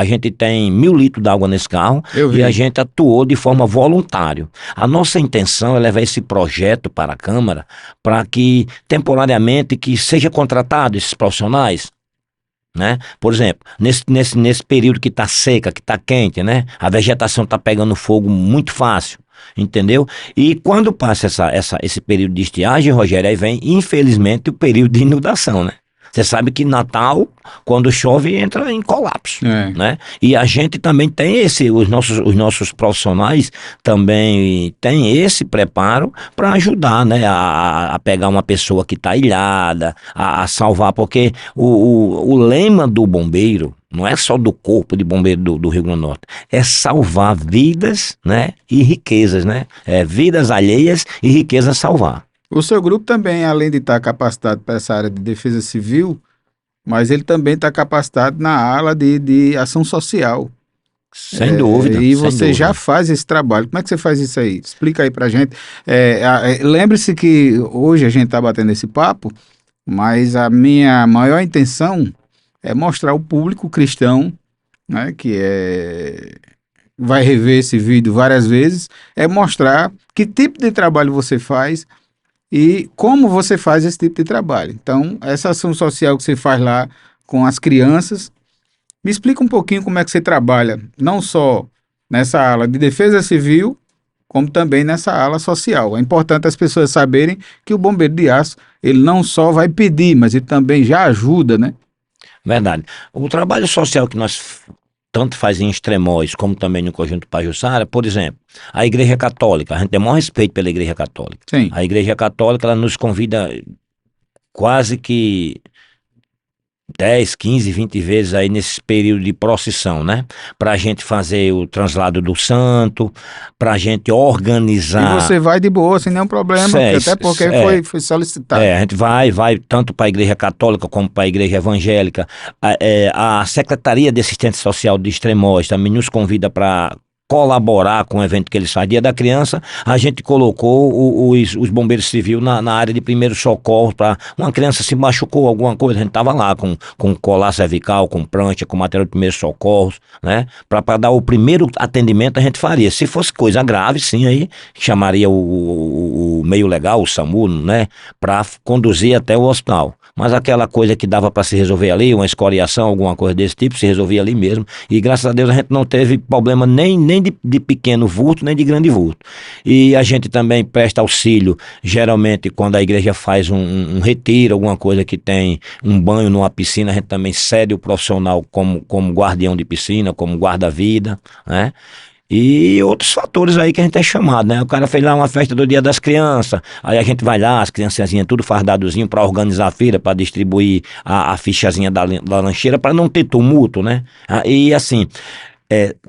gente tem 1.000 litros d'água nesse carro e a gente atuou de forma voluntária. A nossa intenção é levar esse projeto para a Câmara para que temporariamente que seja contratado esses profissionais. Né? Por exemplo, nesse período que está seca, que está quente, né? A vegetação está pegando fogo muito fácil, entendeu? E quando passa esse período de estiagem, Rogério, aí vem, infelizmente, o período de inundação, né? Você sabe que Natal, quando chove, entra em colapso, né? E a gente também tem os nossos profissionais também têm esse preparo para ajudar, né? A pegar uma pessoa que está ilhada, a salvar, porque o lema do bombeiro não é só do Corpo de Bombeiro do Rio Grande do Norte, é salvar vidas, né? E riquezas, né? Vidas alheias e riquezas salvar. O seu grupo também, além de estar capacitado para essa área de defesa civil, mas ele também está capacitado na ala de ação social. Sem dúvida. E você já faz esse trabalho. Como é que você faz isso aí? Explica aí para a gente. Lembre-se que hoje a gente está batendo esse papo, mas a minha maior intenção é mostrar ao público cristão, né, que vai rever esse vídeo várias vezes, é mostrar que tipo de trabalho você faz e como você faz esse tipo de trabalho. Então, essa ação social que você faz lá com as crianças, me explica um pouquinho como é que você trabalha, não só nessa ala de defesa civil, como também nessa ala social. É importante as pessoas saberem que o bombeiro de aço, ele não só vai pedir, mas ele também já ajuda, né? Verdade. O trabalho social que nós tanto faz em Extremóis como também no Conjunto Pajuçara, por exemplo, a Igreja Católica, a gente tem o maior respeito pela Igreja Católica. Sim. A Igreja Católica, ela nos convida quase que 10, 15, 20 vezes aí nesse período de procissão, né? Pra gente fazer o translado do santo, pra gente organizar. E você vai de boa, sem nenhum problema, até porque foi solicitado. A gente vai tanto para a Igreja Católica como para a Igreja Evangélica. A Secretaria de Assistência Social de Extremóis também nos convida para colaborar com o evento que eles fazem. Dia da Criança, a gente colocou os bombeiros civis na área de primeiro socorro para uma criança se machucou, alguma coisa, a gente estava lá com colar cervical, com prancha, com material de primeiro socorro, né? Para dar o primeiro atendimento a gente faria. Se fosse coisa grave, sim, aí chamaria o meio legal, o SAMU, né? Para conduzir até o hospital. Mas aquela coisa que dava para se resolver ali, uma escoriação, alguma coisa desse tipo, se resolvia ali mesmo. E graças a Deus a gente não teve problema nem de pequeno vulto, nem de grande vulto. E a gente também presta auxílio, geralmente quando a igreja faz um retiro, alguma coisa que tem um banho numa piscina, a gente também cede o profissional como guardião de piscina, como guarda-vida, né? E outros fatores aí que a gente é chamado, né? O cara fez lá uma festa do Dia das Crianças, aí a gente vai lá, as criançazinhas tudo fardadozinho para organizar a feira, para distribuir a fichazinha da lancheira, para não ter tumulto, né? E assim,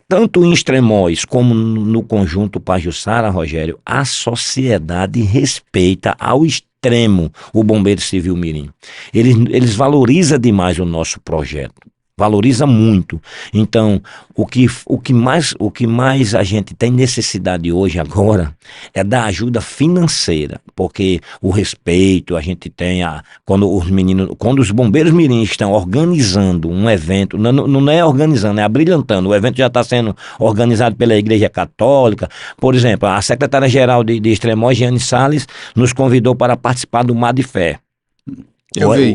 tanto em Extremóis como no conjunto Pajuçara, Rogério, a sociedade respeita ao extremo o Bombeiro Civil Mirim. Eles valorizam demais o nosso projeto. Valoriza muito. Então, o que mais a gente tem necessidade hoje agora é da ajuda financeira, porque o respeito a gente tem quando os bombeiros mirins estão organizando um evento, não é organizando, é abrilhantando. O evento já está sendo organizado pela Igreja Católica. Por exemplo, a secretária-geral de Extremóis, Jeane Salles, nos convidou para participar do Mar de Fé.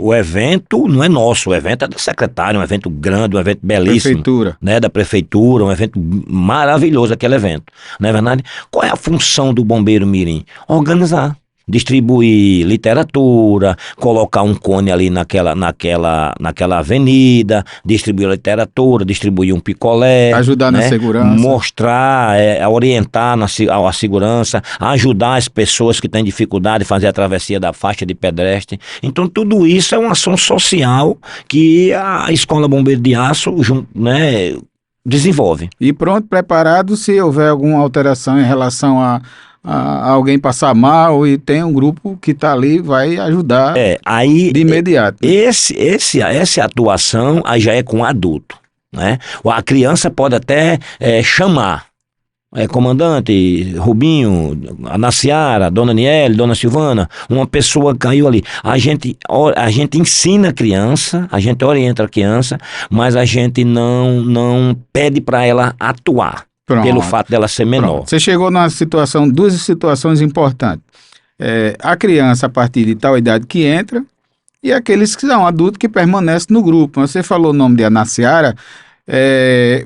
O evento não é nosso, o evento é da secretária, um evento grande, um evento belíssimo. Prefeitura. Né, da prefeitura, um evento maravilhoso aquele evento. Não é verdade? Qual é a função do bombeiro mirim? Organizar. Distribuir literatura, colocar um cone ali naquela avenida, distribuir literatura, distribuir um picolé. Ajudar, né, na segurança. Mostrar, orientar a segurança, ajudar as pessoas que têm dificuldade de fazer a travessia da faixa de pedestre. Então tudo isso é uma ação social que a Escola Bombeiro de Aço, né, desenvolve. E pronto, preparado se houver alguma alteração em relação a alguém passar mal, e tem um grupo que está ali, vai ajudar de imediato. Essa atuação aí já é com adulto, né? A criança pode até chamar, comandante, Rubinho, a Naciara, Dona Aniele, Dona Silvana, uma pessoa caiu ali. A gente ensina a criança, a gente orienta a criança, mas a gente não pede para ela atuar. Pronto. Pelo fato dela ser menor. Pronto. Você chegou numa situação, duas situações importantes. A criança a partir de tal idade que entra e aqueles que são adultos que permanecem no grupo. Você falou o nome de Anaciara.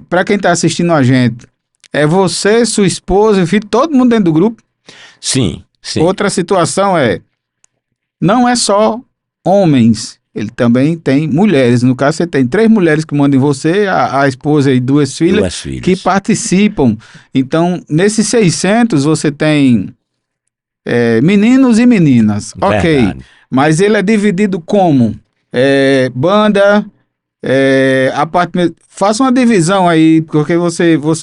Para quem está assistindo a gente, é você, sua esposa, filho, todo mundo dentro do grupo? Sim. Outra situação não é só homens, ele também tem mulheres. No caso, você tem 3 mulheres que mandam em você, a esposa e 2 filhas que participam. Então, nesses 600, você tem meninos e meninas. Verdade. Ok, mas ele é dividido como? Banda, a parte... Faça uma divisão aí, porque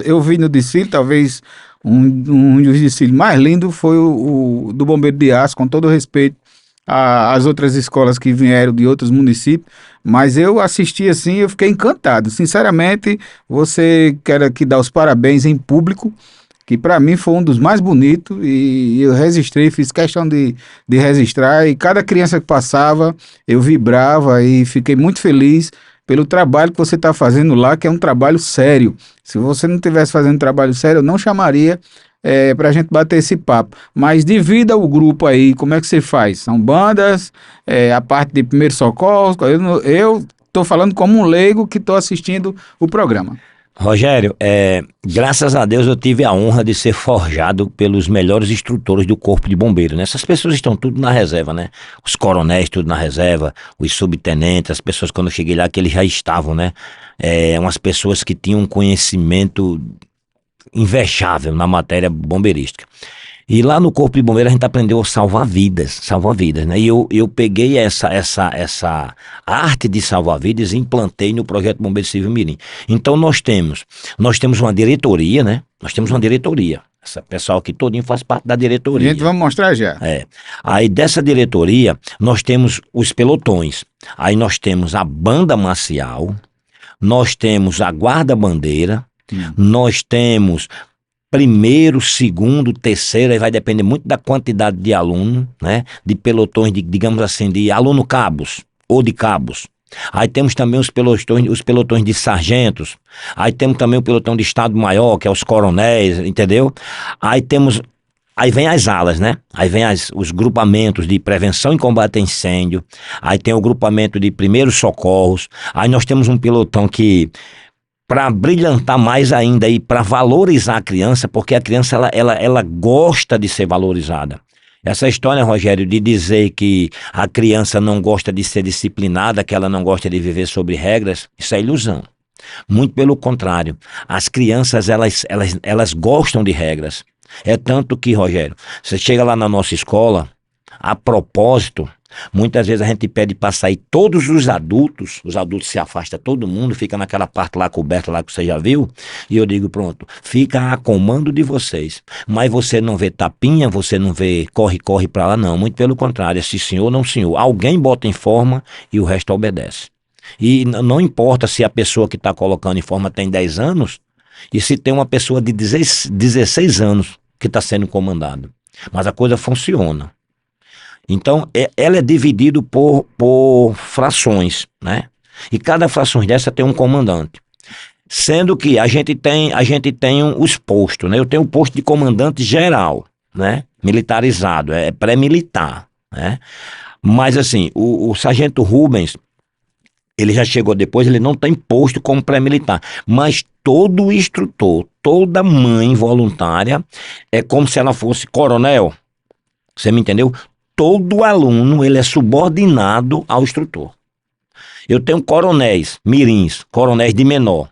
eu vi no desfile, talvez um dos desfiles mais lindos foi o do Bombeiro de Aço, com todo respeito as outras escolas que vieram de outros municípios, mas eu assisti assim, eu fiquei encantado. Sinceramente, você quer aqui dar os parabéns em público, que para mim foi um dos mais bonitos, e eu registrei, fiz questão de registrar, e cada criança que passava, eu vibrava e fiquei muito feliz pelo trabalho que você está fazendo lá, que é um trabalho sério. Se você não estivesse fazendo um trabalho sério, eu não chamaria para a gente bater esse papo. Mas divida o grupo aí, como é que você faz? São bandas, a parte de primeiro socorro. Eu estou falando como um leigo que estou assistindo o programa. Rogério, graças a Deus eu tive a honra de ser forjado pelos melhores instrutores do Corpo de Bombeiro, né? Essas pessoas estão tudo na reserva, né? Os coronéis tudo na reserva, os subtenentes, as pessoas quando eu cheguei lá que eles já estavam, né? Umas pessoas que tinham um conhecimento invejável na matéria bombeirística. E lá no Corpo de Bombeiro a gente aprendeu a salvar vidas, né? E eu peguei essa arte de salvar vidas e implantei no projeto Bombeiro Civil Mirim. Então nós temos uma diretoria, né? Nós temos uma diretoria. Esse pessoal aqui todinho faz parte da diretoria. Gente, vamos mostrar já. Aí dessa diretoria nós temos os pelotões. Aí nós temos a banda marcial, nós temos a guarda-bandeira, Nós temos primeiro, segundo, terceiro, aí vai depender muito da quantidade de aluno, né? De pelotões, digamos assim, de aluno cabos ou de cabos. Aí temos também os pelotões de sargentos. Aí temos também o pelotão de Estado-Maior, que é os coronéis, entendeu? Aí vem as alas, né? Aí vem os grupamentos de prevenção e combate a incêndio. Aí tem o grupamento de primeiros socorros. Aí nós temos um pelotão que, para brilhantar mais ainda e para valorizar a criança, porque a criança ela gosta de ser valorizada. Essa história, Rogério, de dizer que a criança não gosta de ser disciplinada, que ela não gosta de viver sobre regras, isso é ilusão. Muito pelo contrário. As crianças, elas gostam de regras. É tanto que, Rogério, você chega lá na nossa escola, a propósito, muitas vezes a gente pede para sair todos os adultos se afastam todo mundo, fica naquela parte lá coberta lá que você já viu, e eu digo, pronto, fica a comando de vocês, mas você não vê tapinha, você não vê corre para lá, não, muito pelo contrário, é se senhor, não senhor, alguém bota em forma e o resto obedece. E não importa se a pessoa que está colocando em forma tem 10 anos, e se tem uma pessoa de 16 anos que está sendo comandado, mas a coisa funciona. Então, ela é dividida por frações, né? E cada fração dessa tem um comandante. Sendo que a gente tem os postos, né? Eu tenho o posto de comandante geral, né? Militarizado, é pré-militar, né? Mas assim, o sargento Rubens, ele já chegou depois, ele não tem posto como pré-militar, mas todo instrutor, toda mãe voluntária, é como se ela fosse coronel, você me entendeu? Todo aluno, ele é subordinado ao instrutor. Eu tenho coronéis, mirins, coronéis de menor.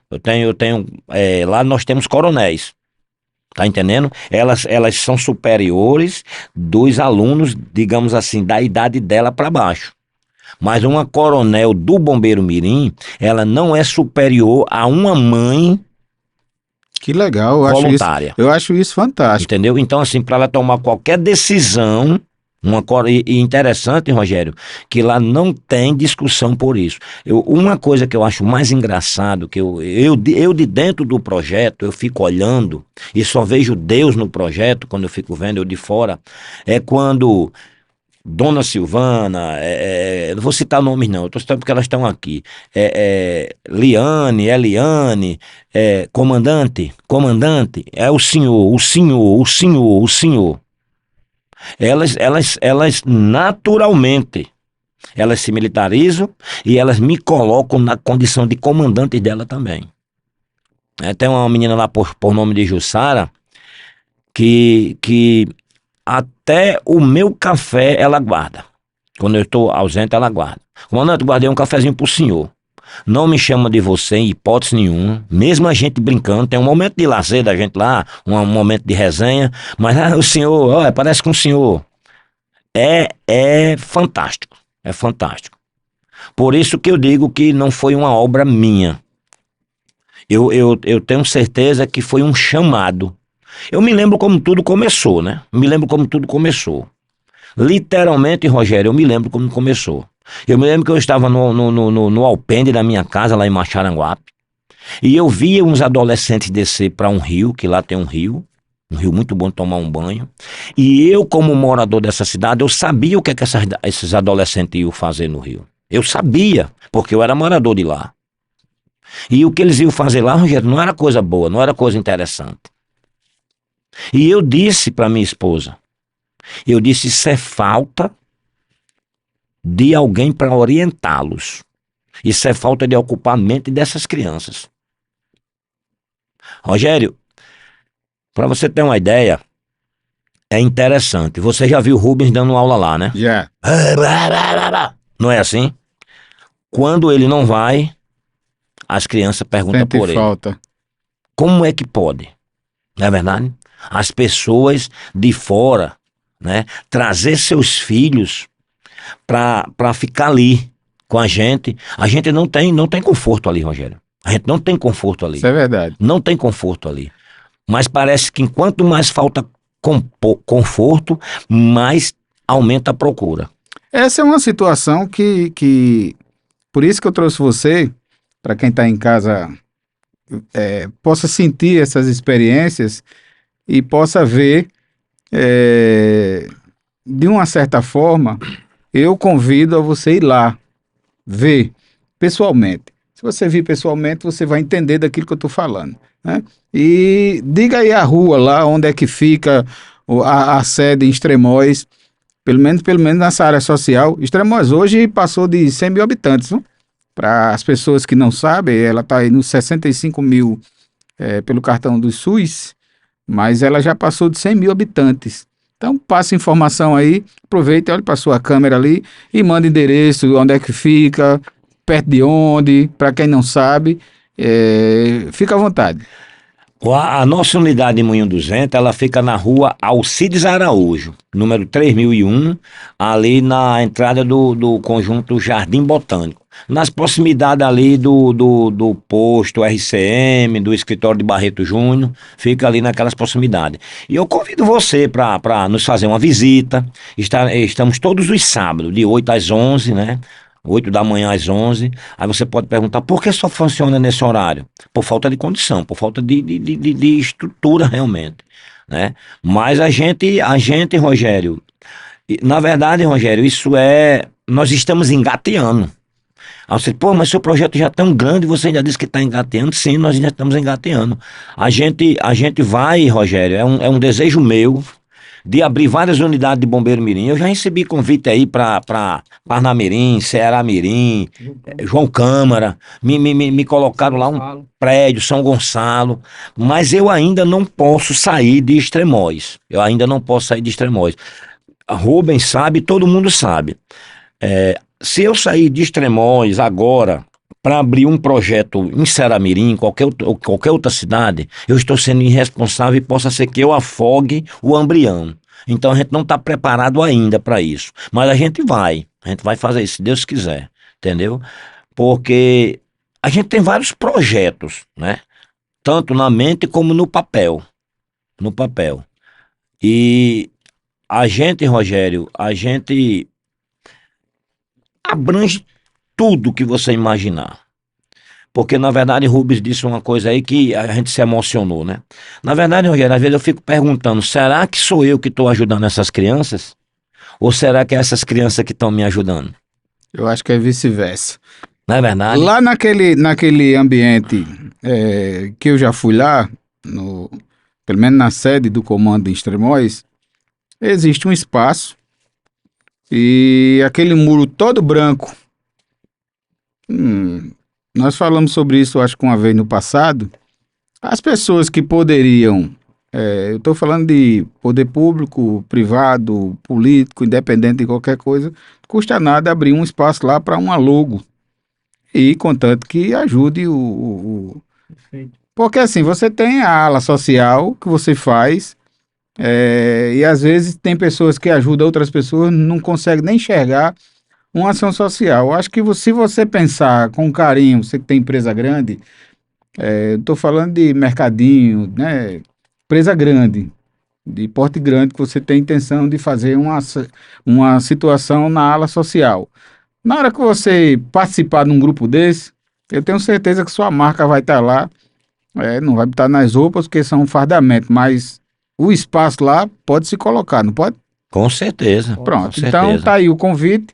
Lá nós temos coronéis, tá entendendo? Elas são superiores dos alunos, digamos assim, da idade dela para baixo. Mas uma coronel do Bombeiro Mirim, ela não é superior a uma mãe. Que legal, voluntária. Eu acho isso fantástico. Entendeu? Então, assim, para ela tomar qualquer decisão, e interessante, Rogério, que lá não tem discussão por isso. Uma coisa que eu acho mais engraçado, que eu de dentro do projeto, eu fico olhando e só vejo Deus no projeto, quando eu fico vendo eu de fora, é quando Dona Silvana, não vou citar nomes não, eu estou citando porque elas estão aqui, Liane, Eliane, comandante, é o senhor. Elas naturalmente, elas se militarizam e elas me colocam na condição de comandante dela também. Tem uma menina lá por nome de Jussara, que até o meu café ela guarda. Quando eu estou ausente, ela guarda. Comandante, guardei um cafezinho pro senhor. Não me chama de você em hipótese nenhuma. Mesmo a gente brincando, tem um momento de lazer da gente lá, um momento de resenha, mas o senhor, parece com o senhor. É fantástico, é fantástico. Por isso que eu digo que não foi uma obra minha. Eu tenho certeza que foi um chamado. Eu me lembro como tudo começou, né? Literalmente, Rogério, eu me lembro como começou. Eu me lembro que eu estava no alpendre da minha casa, lá em Maxaranguape, e eu via uns adolescentes descer para um rio, que lá tem um rio muito bom de tomar um banho, e eu, como morador dessa cidade, eu sabia o que esses adolescentes iam fazer no rio. Eu sabia, porque eu era morador de lá. E o que eles iam fazer lá, Rogério, não era coisa boa, não era coisa interessante. E eu disse para minha esposa, isso é falta de alguém para orientá-los. Isso é falta de ocupar a mente dessas crianças. Rogério, para você ter uma ideia, é interessante. Você já viu o Rubens dando aula lá, né? Já. Não é assim? Quando ele não vai, as crianças perguntam Sente por ele. falta. Como é que pode? Não é verdade? As pessoas de fora, né, trazer seus filhos para ficar ali com a gente não tem conforto ali, Rogério. A gente não tem conforto ali. Isso é verdade. Não tem conforto ali. Mas parece que enquanto mais falta conforto, mais aumenta a procura. Essa é uma situação que por isso que eu trouxe você, para quem está em casa possa sentir essas experiências e possa ver, de uma certa forma, eu convido a você ir lá, ver pessoalmente. Se você vir pessoalmente, você vai entender daquilo que eu estou falando, né? E diga aí a rua lá, onde é que fica a sede em Extremóis, pelo menos nessa área social. Extremóis hoje passou de 100 mil habitantes, viu? Para as pessoas que não sabem, ela está aí nos 65 mil pelo cartão do SUS, mas ela já passou de 100 mil habitantes. Então, passe informação aí, aproveite, olhe para sua câmera ali e manda endereço, onde é que fica, perto de onde, para quem não sabe, fica à vontade. A nossa unidade de Moinho 200, ela fica na rua Alcides Araújo, número 3001, ali na entrada do conjunto Jardim Botânico. Nas proximidades ali do posto RCM, do escritório de Barreto Júnior, fica ali naquelas proximidades. E eu convido você para nos fazer uma visita. Estamos todos os sábados, de 8 às 11, né? 8 da manhã às 11. Aí você pode perguntar por que só funciona nesse horário? Por falta de condição, por falta de estrutura realmente, né? Mas a gente, Rogério, na verdade, Rogério, nós estamos engateando. Aí você, pô, mas seu projeto já é tão grande, você ainda disse que está engateando? Sim, nós ainda estamos engateando. A gente vai, Rogério, é um desejo meu de abrir várias unidades de Bombeiro Mirim. Eu já recebi convite aí para Parnamirim, Ceará Mirim, João Câmara, me colocaram lá um prédio, São Gonçalo, mas eu ainda não posso sair de Extremóis. A Rubens sabe, todo mundo sabe. Se eu sair de Extremóis agora para abrir um projeto em Ceará-Mirim, qualquer outra cidade, eu estou sendo irresponsável e possa ser que eu afogue o embrião. Então a gente não está preparado ainda para isso. Mas a gente vai fazer isso, se Deus quiser, entendeu? Porque a gente tem vários projetos, né? Tanto na mente como no papel. No papel. E Rogério, a gente abrange tudo que você imaginar. Porque, na verdade, Rubens disse uma coisa aí que a gente se emocionou, né? Na verdade, Rogério, às vezes eu fico perguntando, será que sou eu que estou ajudando essas crianças? Ou será que é essas crianças que estão me ajudando? Eu acho que é vice-versa. Não é verdade? Lá naquele ambiente que eu já fui lá, pelo menos na sede do comando em Extremóis, existe um espaço e aquele muro todo branco. Nós falamos sobre isso, acho que uma vez no passado. As pessoas que poderiam, eu estou falando de poder público, privado, político, independente de qualquer coisa, não custa nada abrir um espaço lá para uma logo. E contanto que ajude Porque assim, você tem a ala social que você faz, e às vezes tem pessoas que ajudam outras pessoas, não conseguem nem enxergar uma ação social. Eu acho que se você pensar com carinho, você que tem empresa grande, estou falando de mercadinho, né? Empresa grande, de porte grande, que você tem intenção de fazer uma situação na ala social. Na hora que você participar de um grupo desse, eu tenho certeza que sua marca vai estar lá, não vai estar nas roupas, porque são um fardamento, mas o espaço lá pode se colocar, não pode? Com certeza. Pronto, Com então certeza. tá aí o convite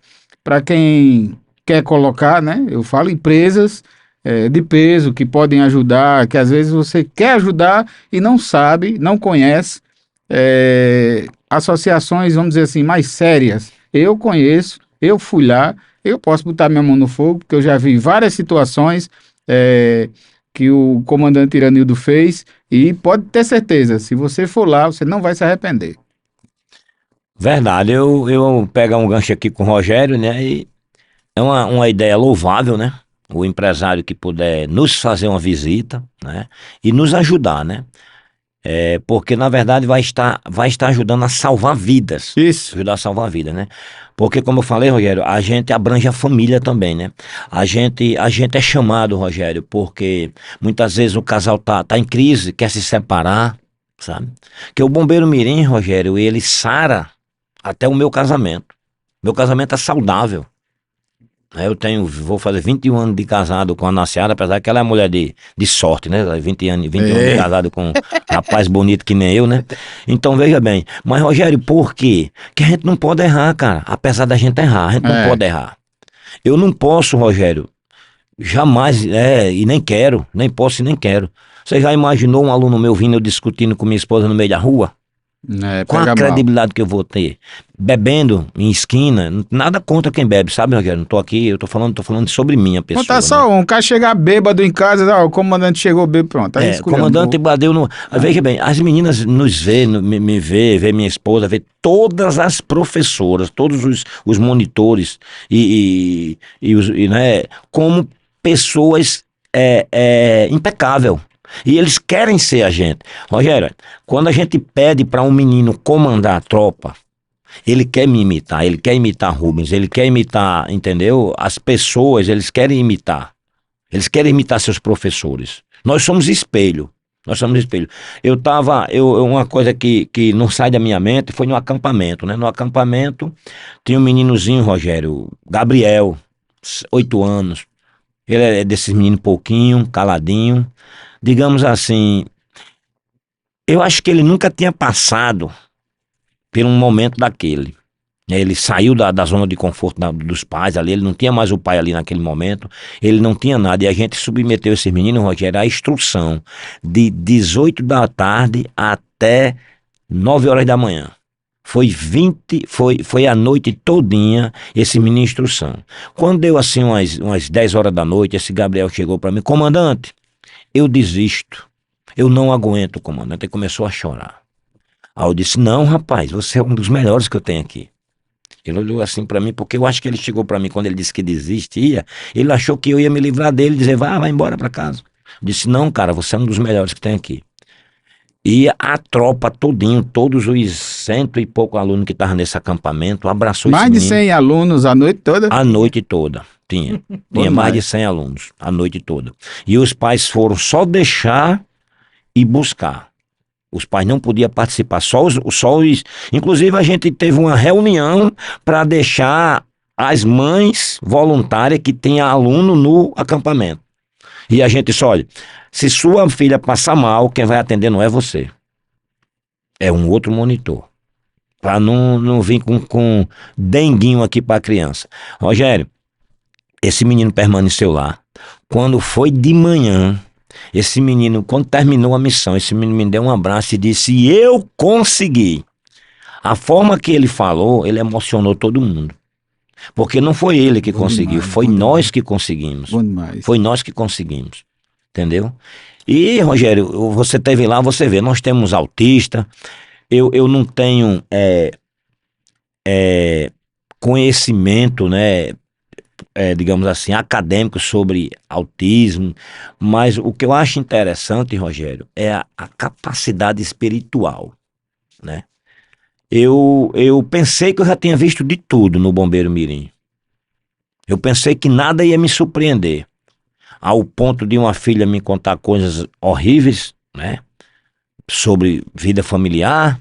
para quem quer colocar, né? Eu falo empresas de peso que podem ajudar, que às vezes você quer ajudar e não sabe, não conhece, associações, vamos dizer assim, mais sérias. Eu conheço, eu fui lá, eu posso botar minha mão no fogo, porque eu já vi várias situações que o comandante Iranildo fez e pode ter certeza, se você for lá, você não vai se arrepender. Verdade, eu pego um gancho aqui com o Rogério, né? E é uma ideia louvável, né? O empresário que puder nos fazer uma visita, né? E nos ajudar, né? Porque na verdade vai estar ajudando a salvar vidas. Isso. Ajudar a salvar vidas, né? Porque como eu falei, Rogério, a gente abrange a família também, né? A gente é chamado, Rogério, porque muitas vezes o casal tá em crise, quer se separar, sabe? Que o Bombeiro Mirim, Rogério, ele sara até o meu casamento. Meu casamento é saudável. Vou fazer 21 anos de casado com a Naciara, apesar que ela é mulher de sorte, né? 21 anos de casado com um rapaz bonito que nem eu, né? Então veja bem, mas Rogério, por quê? Que a gente não pode errar, cara. Apesar da gente errar, a gente não pode errar. Eu não posso, Rogério, jamais, e nem quero, nem posso e nem quero. Você já imaginou um aluno meu vindo eu discutindo com minha esposa no meio da rua? Qual a credibilidade que eu vou ter? Bebendo em esquina, nada contra quem bebe, sabe, Rogério? Não tô aqui, eu tô falando sobre minha pessoa. Conta só um cara chegar bêbado em casa, o comandante chegou bêbado, pronto. Aí comandante bateu no... Veja bem, as meninas nos vê, me vê minha esposa, vê todas as professoras, todos os monitores né, como pessoas impecável. E eles querem ser a gente. Rogério, quando a gente pede para um menino comandar a tropa, ele quer me imitar, ele quer imitar Rubens, ele quer imitar, entendeu? As pessoas, eles querem imitar. Eles querem imitar seus professores. Nós somos espelho. Uma coisa que não sai da minha mente foi no acampamento, né? No acampamento tinha um meninozinho, Rogério, Gabriel, 8 anos. Ele é desses meninos pouquinho, caladinho. Digamos assim, eu acho que ele nunca tinha passado por um momento daquele. Ele saiu da zona de conforto dos pais ali, ele não tinha mais o pai ali naquele momento, ele não tinha nada. E a gente submeteu esses meninos, Rogério, à instrução de 18 da tarde até 9 horas da manhã. Foi a noite todinha esse menino instrução. Quando deu assim umas 10 horas da noite, esse Gabriel chegou para mim: comandante, eu desisto, eu não aguento, comandante. Ele começou a chorar. Aí eu disse: não, rapaz, você é um dos melhores que eu tenho aqui. Ele olhou assim pra mim, porque eu acho que ele chegou pra mim quando ele disse que desistia, ele achou que eu ia me livrar dele, dizer: vai embora pra casa. Eu disse: não, cara, você é um dos melhores que tem aqui. E a tropa todinho, todos os 100 e pouco alunos que estavam nesse acampamento, abraçou esse menino. Mais de 100 alunos a noite toda? A noite toda. Tinha mais de 100 alunos a noite toda. E os pais foram só deixar e buscar. Os pais não podiam participar, só os. Inclusive a gente teve uma reunião para deixar as mães voluntárias que tinham aluno no acampamento. E a gente disse: olha, se sua filha passar mal, quem vai atender não é você. É um outro monitor. Para não vir com denguinho aqui para a criança. Rogério, esse menino permaneceu lá. Quando foi de manhã, esse menino, quando terminou a missão, esse menino me deu um abraço e disse: eu consegui. A forma que ele falou, ele emocionou todo mundo. Porque não foi ele que conseguiu, foi nós que conseguimos. Foi nós que conseguimos. Entendeu? E, Rogério, você teve lá, você vê, nós temos autista. Eu não tenho conhecimento, né? Digamos assim, acadêmico sobre autismo, mas o que eu acho interessante, Rogério, é a capacidade espiritual, né? Eu pensei que eu já tinha visto de tudo no Bombeiro Mirim. Eu pensei que nada ia me surpreender, ao ponto de uma filha me contar coisas horríveis, né? Sobre vida familiar,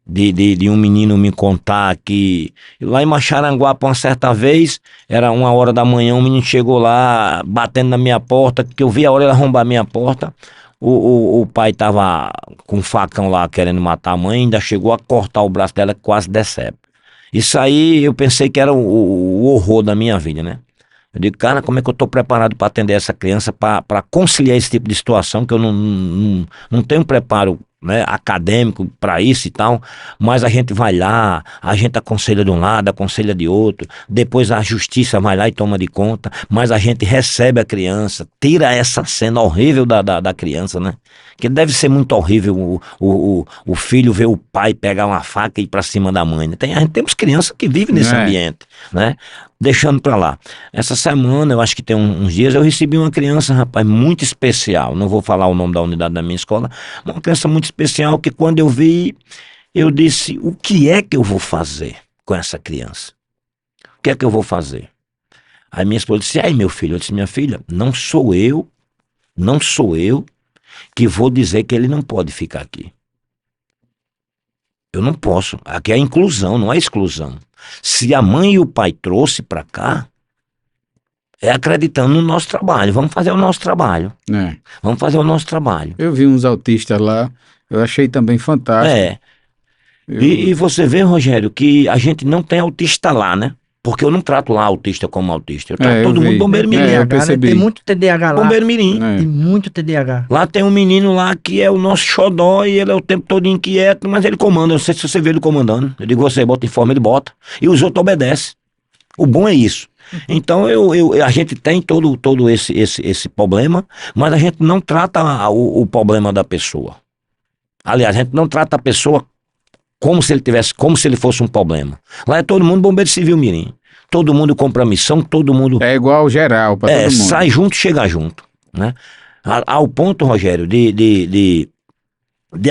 de um menino me contar que lá em Macharanguape, uma certa vez, era 1 hora da manhã, um menino chegou lá batendo na minha porta, que eu vi a hora ele arrombar a minha porta. O pai tava com um facão lá querendo matar a mãe, ainda chegou a cortar o braço dela, que quase decebe. Isso aí eu pensei que era o horror da minha vida, né? Eu digo: cara, como é que eu tô preparado para atender essa criança, para conciliar esse tipo de situação, que eu não tenho preparo, né, acadêmico para isso e tal, mas a gente vai lá, a gente aconselha de um lado, aconselha de outro, depois a justiça vai lá e toma de conta, mas a gente recebe a criança, tira essa cena horrível da criança, né? Que deve ser muito horrível o filho ver o pai pegar uma faca e ir pra cima da mãe, né? Temos crianças que vivem nesse ambiente, né? Deixando pra lá. Essa semana, eu acho que tem uns dias, eu recebi uma criança, rapaz, muito especial. Não vou falar o nome da unidade da minha escola, uma criança muito especial que, quando eu vi, eu disse: o que é que eu vou fazer com essa criança? O que é que eu vou fazer? Aí minha esposa disse: ai, meu filho. Eu disse: minha filha, não sou eu que vou dizer que ele não pode ficar aqui. Eu não posso. Aqui é inclusão, não é exclusão. Se a mãe e o pai trouxe para cá, É acreditando no nosso trabalho. Vamos fazer o nosso trabalho. É. Vamos fazer o nosso trabalho. Eu vi uns autistas lá, eu achei também fantástico. É. Eu- E você vê, Rogério, que a gente não tem autista lá, né? Porque eu não trato lá autista como autista. Eu trato eu todo mundo vi. bombeiro É, mirim. eu TDAH, né? percebi. Tem muito TDAH lá. Bombeiro mirim. É. Tem muito TDAH. Lá tem um menino lá que é o nosso xodó e ele é o tempo todo inquieto, mas ele comanda. Eu não sei se você vê ele comandando. Eu digo, você bota em forma, ele bota. E os outros obedecem. O bom é isso. Então a gente tem todo esse problema, mas a gente não trata o problema da pessoa. Aliás, a gente não trata a pessoa como se ele fosse um problema. Lá é todo mundo bombeiro civil mirim. Todo mundo compra missão, todo mundo É igual geral para todo mundo. sai junto, chega junto, né? Ao ponto, Rogério, de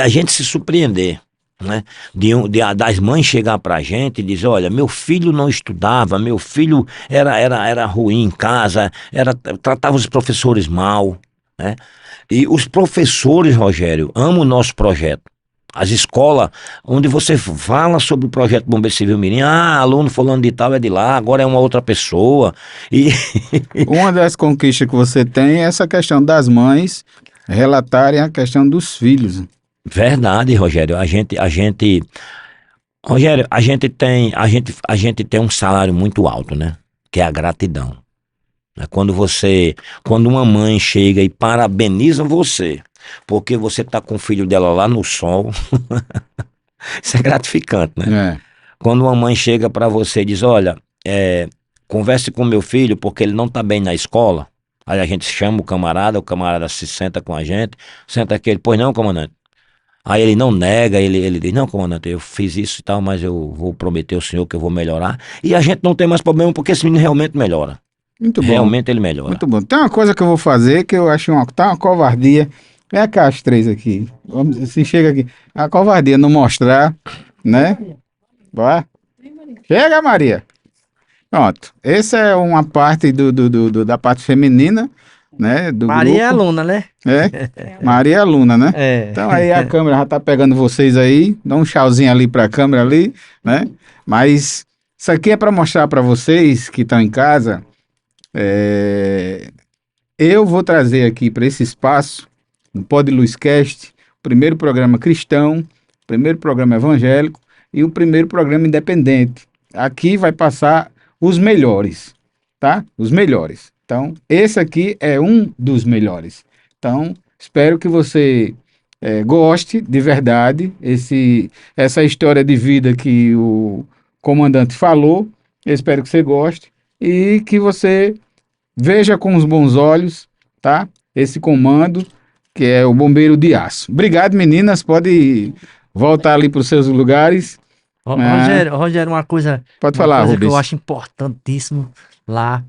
a gente se surpreender, né? Das mães chegar pra gente e dizer, olha, meu filho não estudava, meu filho era ruim em casa, tratava os professores mal, né? E os professores, Rogério, amam o nosso projeto. As escolas onde você fala sobre o projeto Bombeiro Civil Mirim, aluno fulano de tal é de lá, agora é uma outra pessoa. E Uma das conquistas que você tem é essa questão das mães relatarem a questão dos filhos. verdade, Rogério, Rogério, a gente tem um salário muito alto, né? Que é a gratidão. É quando uma mãe chega e parabeniza você, porque você tá com o filho dela lá no sol, isso é gratificante, né? É. Quando uma mãe chega pra você e diz, olha, converse com meu filho porque ele não tá bem na escola, aí a gente chama o camarada se senta com a gente, senta aqui, ele, pois não, comandante. Aí ele não nega, ele diz, não, comandante, eu fiz isso e tal, mas eu vou prometer ao senhor que eu vou melhorar. E a gente não tem mais problema porque esse menino realmente melhora. Muito bom. Realmente ele melhora. Muito bom. Tem uma coisa que eu vou fazer que eu acho tá uma covardia. Vem cá as três aqui. Vamos, se chega aqui. A covardia não mostrar, né? Vai. Chega, Maria. Pronto. Essa é uma parte da parte feminina, né? Do Maria é grupo. aluna, né? É. Maria é aluna, né? É. Então aí a câmera já tá pegando vocês aí. Dá um tchauzinho ali pra câmera ali, né? Mas isso aqui é para mostrar para vocês que estão em casa. Eu vou trazer aqui para esse espaço, no Pod Luzcast, o primeiro programa cristão, o primeiro programa evangélico e o primeiro programa independente. Aqui vai passar os melhores, tá? Os melhores. Então, esse aqui é um dos melhores. Então, espero que você goste de verdade essa história de vida que o comandante falou. Eu espero que você goste e que você veja com os bons olhos, tá? Esse comando, que é o Bombeiro de Aço. Obrigado, meninas. Pode voltar ali para os seus lugares. Rogério, uma coisa, Pode uma falar, coisa que Rubens. eu acho importantíssimo lá,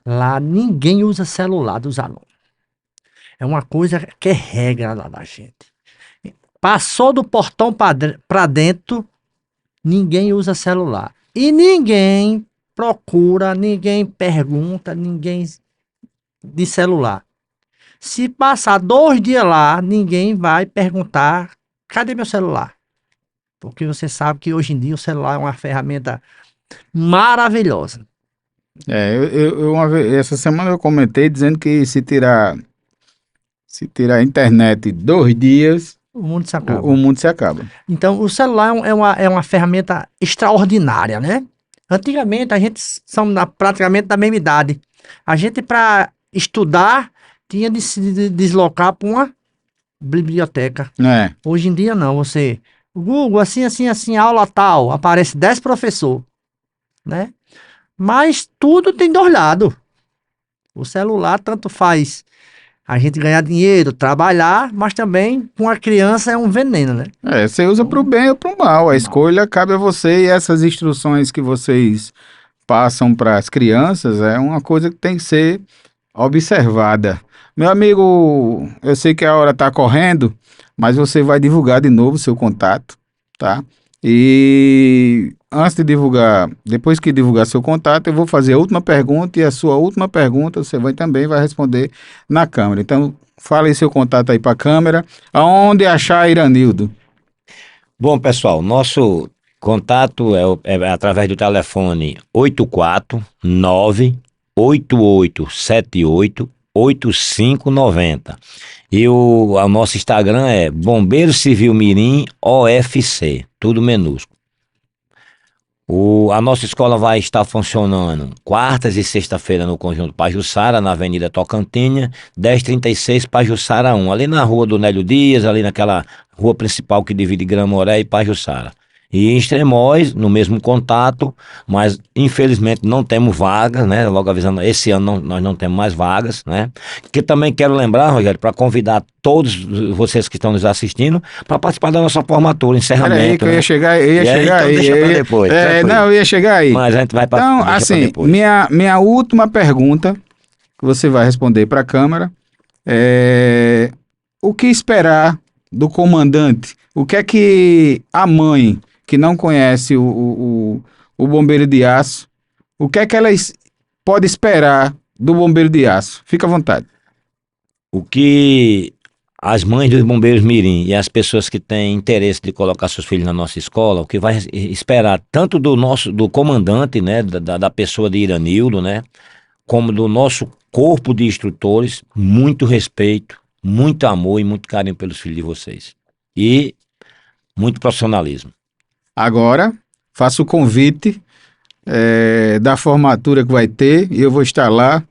lá ninguém usa celular dos alunos. É uma coisa que é regra lá da gente. Passou do portão para dentro, ninguém usa celular. E ninguém procura, ninguém pergunta, ninguém de celular. Se passar 2 dias lá, ninguém vai perguntar, cadê meu celular? Porque você sabe que hoje em dia o celular é uma ferramenta maravilhosa. Essa semana eu comentei dizendo que se tirar a internet 2 dias, O mundo se acaba. o mundo se acaba. Então, o celular é uma ferramenta extraordinária, né? Antigamente, a gente praticamente da mesma idade. A gente, para estudar, tinha de se deslocar para uma biblioteca. É, Hoje em dia, não. Você, Google, assim, aula tal, aparece 10 professores, né? Mas tudo tem 2 lados. O celular tanto faz a gente ganhar dinheiro, trabalhar, mas também com a criança é um veneno, né? você usa para o bem ou para o mal. A escolha cabe a você e essas instruções que vocês passam para as crianças é uma coisa que tem que ser observada. Meu amigo, eu sei que a hora está correndo, mas você vai divulgar de novo o seu contato, tá? E antes de divulgar, depois que divulgar seu contato, eu vou fazer a última pergunta e a sua última pergunta você também vai responder na câmera. Então, fala aí seu contato aí para a câmera. Aonde achar Iranildo? Bom, pessoal, nosso Contato é através do telefone 849-8878-8590. E o nosso Instagram é Bombeiro Civil Mirim OFC, tudo minúsculo. A nossa escola vai estar funcionando quartas e sexta-feira no Conjunto Pajuçara, na Avenida Tocantinha, 1036 Pajuçara 1, ali na rua do Nélio Dias, ali naquela rua principal que divide Gramoré e Pajuçara. E em Extremóis, no mesmo contato, mas infelizmente não temos vagas, né? Logo avisando, esse ano nós não temos mais vagas, né? Que também quero lembrar, Rogério, para convidar todos vocês que estão nos assistindo para participar da nossa formatura, encerramento. Peraí, que eu né? ia chegar aí. Então deixa para depois. Não, eu ia chegar aí. Mas a gente vai Então, assim, minha última pergunta, que você vai responder para a Câmara, é o que esperar do comandante? O que é que a mãe que não conhece o Bombeiro de Aço, o que é que ela pode esperar do Bombeiro de Aço? Fica à vontade. O que as mães dos bombeiros mirim e as pessoas que têm interesse de colocar seus filhos na nossa escola, o que vai esperar tanto do comandante, né, da pessoa de Iranildo, né, como do nosso corpo de instrutores, muito respeito, muito amor e muito carinho pelos filhos de vocês. E muito profissionalismo. Agora, faço o convite da formatura que vai ter e eu vou estar lá.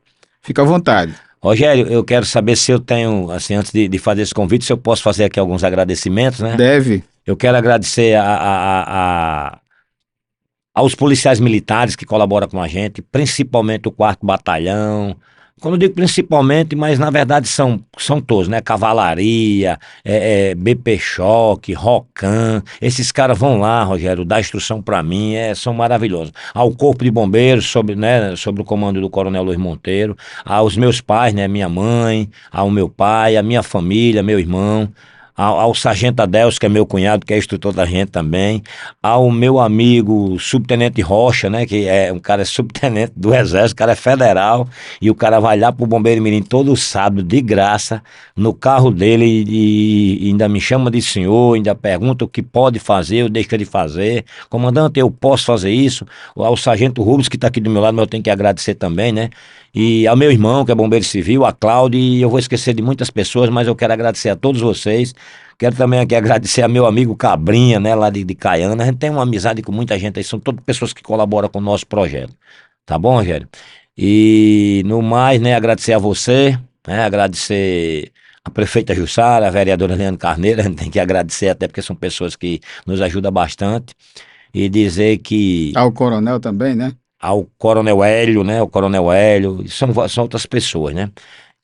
Fica à vontade. Rogério, eu quero saber se eu tenho, assim, antes de fazer esse convite, se eu posso fazer aqui alguns agradecimentos, né? Deve. Eu quero agradecer aos policiais militares que colaboram com a gente, principalmente o 4º Batalhão. Quando eu digo principalmente, mas na verdade são todos, né? Cavalaria, BP Choque, Rocan, esses caras vão lá, Rogério, dar instrução pra mim, são maravilhosos. Ao Corpo de Bombeiros, sob o comando do Coronel Luiz Monteiro, aos meus pais, né? Minha mãe, ao meu pai, a minha família, meu irmão. Ao Sargento Adelso, que é meu cunhado, que é instrutor da gente também, ao meu amigo Subtenente Rocha, né, que é um cara subtenente do Exército, o cara é federal, e o cara vai lá pro Bombeiro Mirim todo sábado, de graça, no carro dele, e ainda me chama de senhor, ainda pergunta o que pode fazer, eu deixo ele fazer. Comandante, eu posso fazer isso? Ao Sargento Rubens, que tá aqui do meu lado, mas eu tenho que agradecer também, né? E ao meu irmão, que é bombeiro civil, a Cláudia, e eu vou esquecer de muitas pessoas, mas eu quero agradecer a todos vocês. Quero também aqui agradecer a meu amigo Cabrinha, né, lá de Caiana. A gente tem uma amizade com muita gente aí, são todas pessoas que colaboram com o nosso projeto. Tá bom, Rogério? E no mais, né, agradecer a você, né, agradecer a prefeita Jussara, a vereadora Leandro Carneiro, a gente tem que agradecer até porque são pessoas que nos ajudam bastante. E dizer que... Ao coronel também, né? Ao Coronel Hélio, né? O Coronel Hélio, são outras pessoas, né?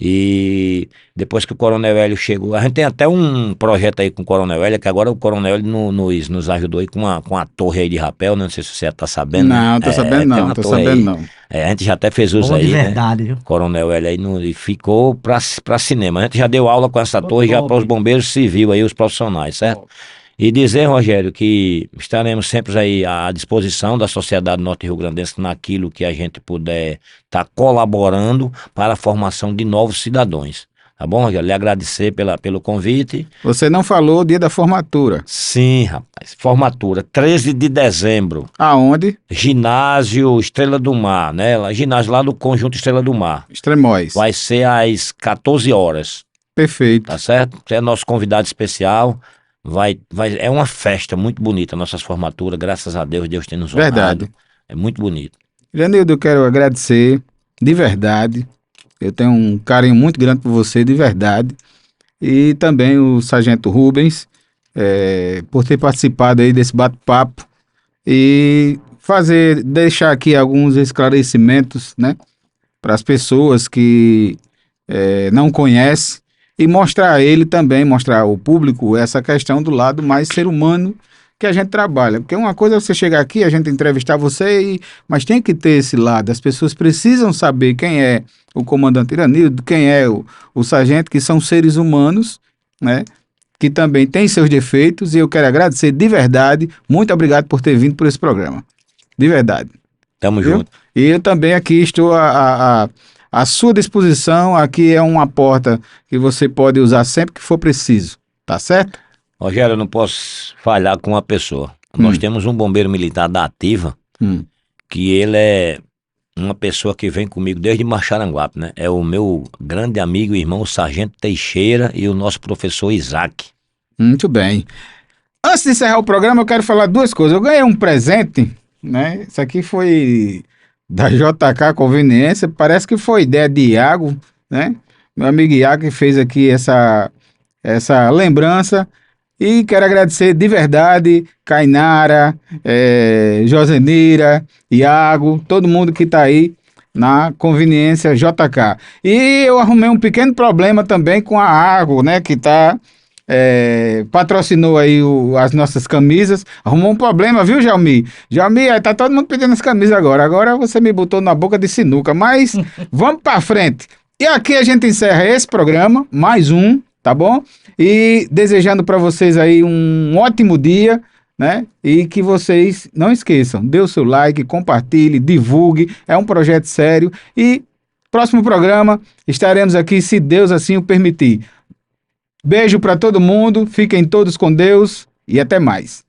E depois que o Coronel Hélio chegou, a gente tem até um projeto aí com o Coronel Hélio, que agora o Coronel Hélio nos ajudou aí com a torre aí de rapel, né? Não sei se você tá sabendo. Não, tô sabendo não, tô sabendo não. A gente já até fez uso aí, de verdade, né? Viu? Coronel Hélio aí ficou pra cinema. A gente já deu aula com essa torre já para os bombeiros civis aí, os profissionais, certo? E dizer, Rogério, que estaremos sempre aí à disposição da sociedade norte-rio-grandense naquilo que a gente puder estar colaborando para a formação de novos cidadãos. Tá bom, Rogério? Lhe agradecer pelo convite. Você não falou o dia da formatura. Sim, rapaz. Formatura, 13 de dezembro. Aonde? Ginásio Estrela do Mar, né? Ginásio lá do Conjunto Estrela do Mar. Extremóis. Vai ser às 14 horas. Perfeito. Tá certo? Você é nosso convidado especial. É uma festa muito bonita, nossas formaturas, graças a Deus, Deus tem nos honrado. Verdade. É muito bonito. Janildo, eu quero agradecer, de verdade. Eu tenho um carinho muito grande por você, de verdade. E também o Sargento Rubens, por ter participado aí desse bate-papo e deixar aqui alguns esclarecimentos, né, para as pessoas que não conhecem. E mostrar a ele também, mostrar ao público essa questão do lado mais ser humano que a gente trabalha. Porque uma coisa é você chegar aqui, a gente entrevistar você, mas tem que ter esse lado. As pessoas precisam saber quem é o comandante Iranildo, quem é o sargento, que são seres humanos, né? Que também têm seus defeitos. E eu quero agradecer de verdade. Muito obrigado por ter vindo por esse programa. De verdade. Tamo junto. E eu também aqui estou à sua disposição. Aqui é uma porta que você pode usar sempre que for preciso, tá certo? Rogério, eu não posso falhar com uma pessoa. Nós temos um bombeiro militar da ativa, que ele é uma pessoa que vem comigo desde Maxaranguape, né? É o meu grande amigo e irmão, o Sargento Teixeira, e o nosso professor Isaac. Muito bem. Antes de encerrar o programa, eu quero falar duas coisas. Eu ganhei um presente, né? Isso aqui foi da JK Conveniência, parece que foi ideia de Iago, né? Meu amigo Iago que fez aqui essa lembrança. E quero agradecer de verdade, Cainara, Josenira, Iago, todo mundo que está aí na Conveniência JK. E eu arrumei um pequeno problema também com a Argo, né, que patrocinou aí as nossas camisas. Arrumou um problema, viu, Jalmi? Jalmi, tá todo mundo pedindo as camisas agora. Agora você me botou na boca de sinuca, mas vamos para frente. E aqui a gente encerra esse programa, mais um, tá bom? E desejando para vocês aí um ótimo dia, né? E que vocês não esqueçam, dê o seu like, compartilhe, divulgue, é um projeto sério. E próximo programa estaremos aqui, se Deus assim o permitir. Beijo para todo mundo, fiquem todos com Deus e até mais.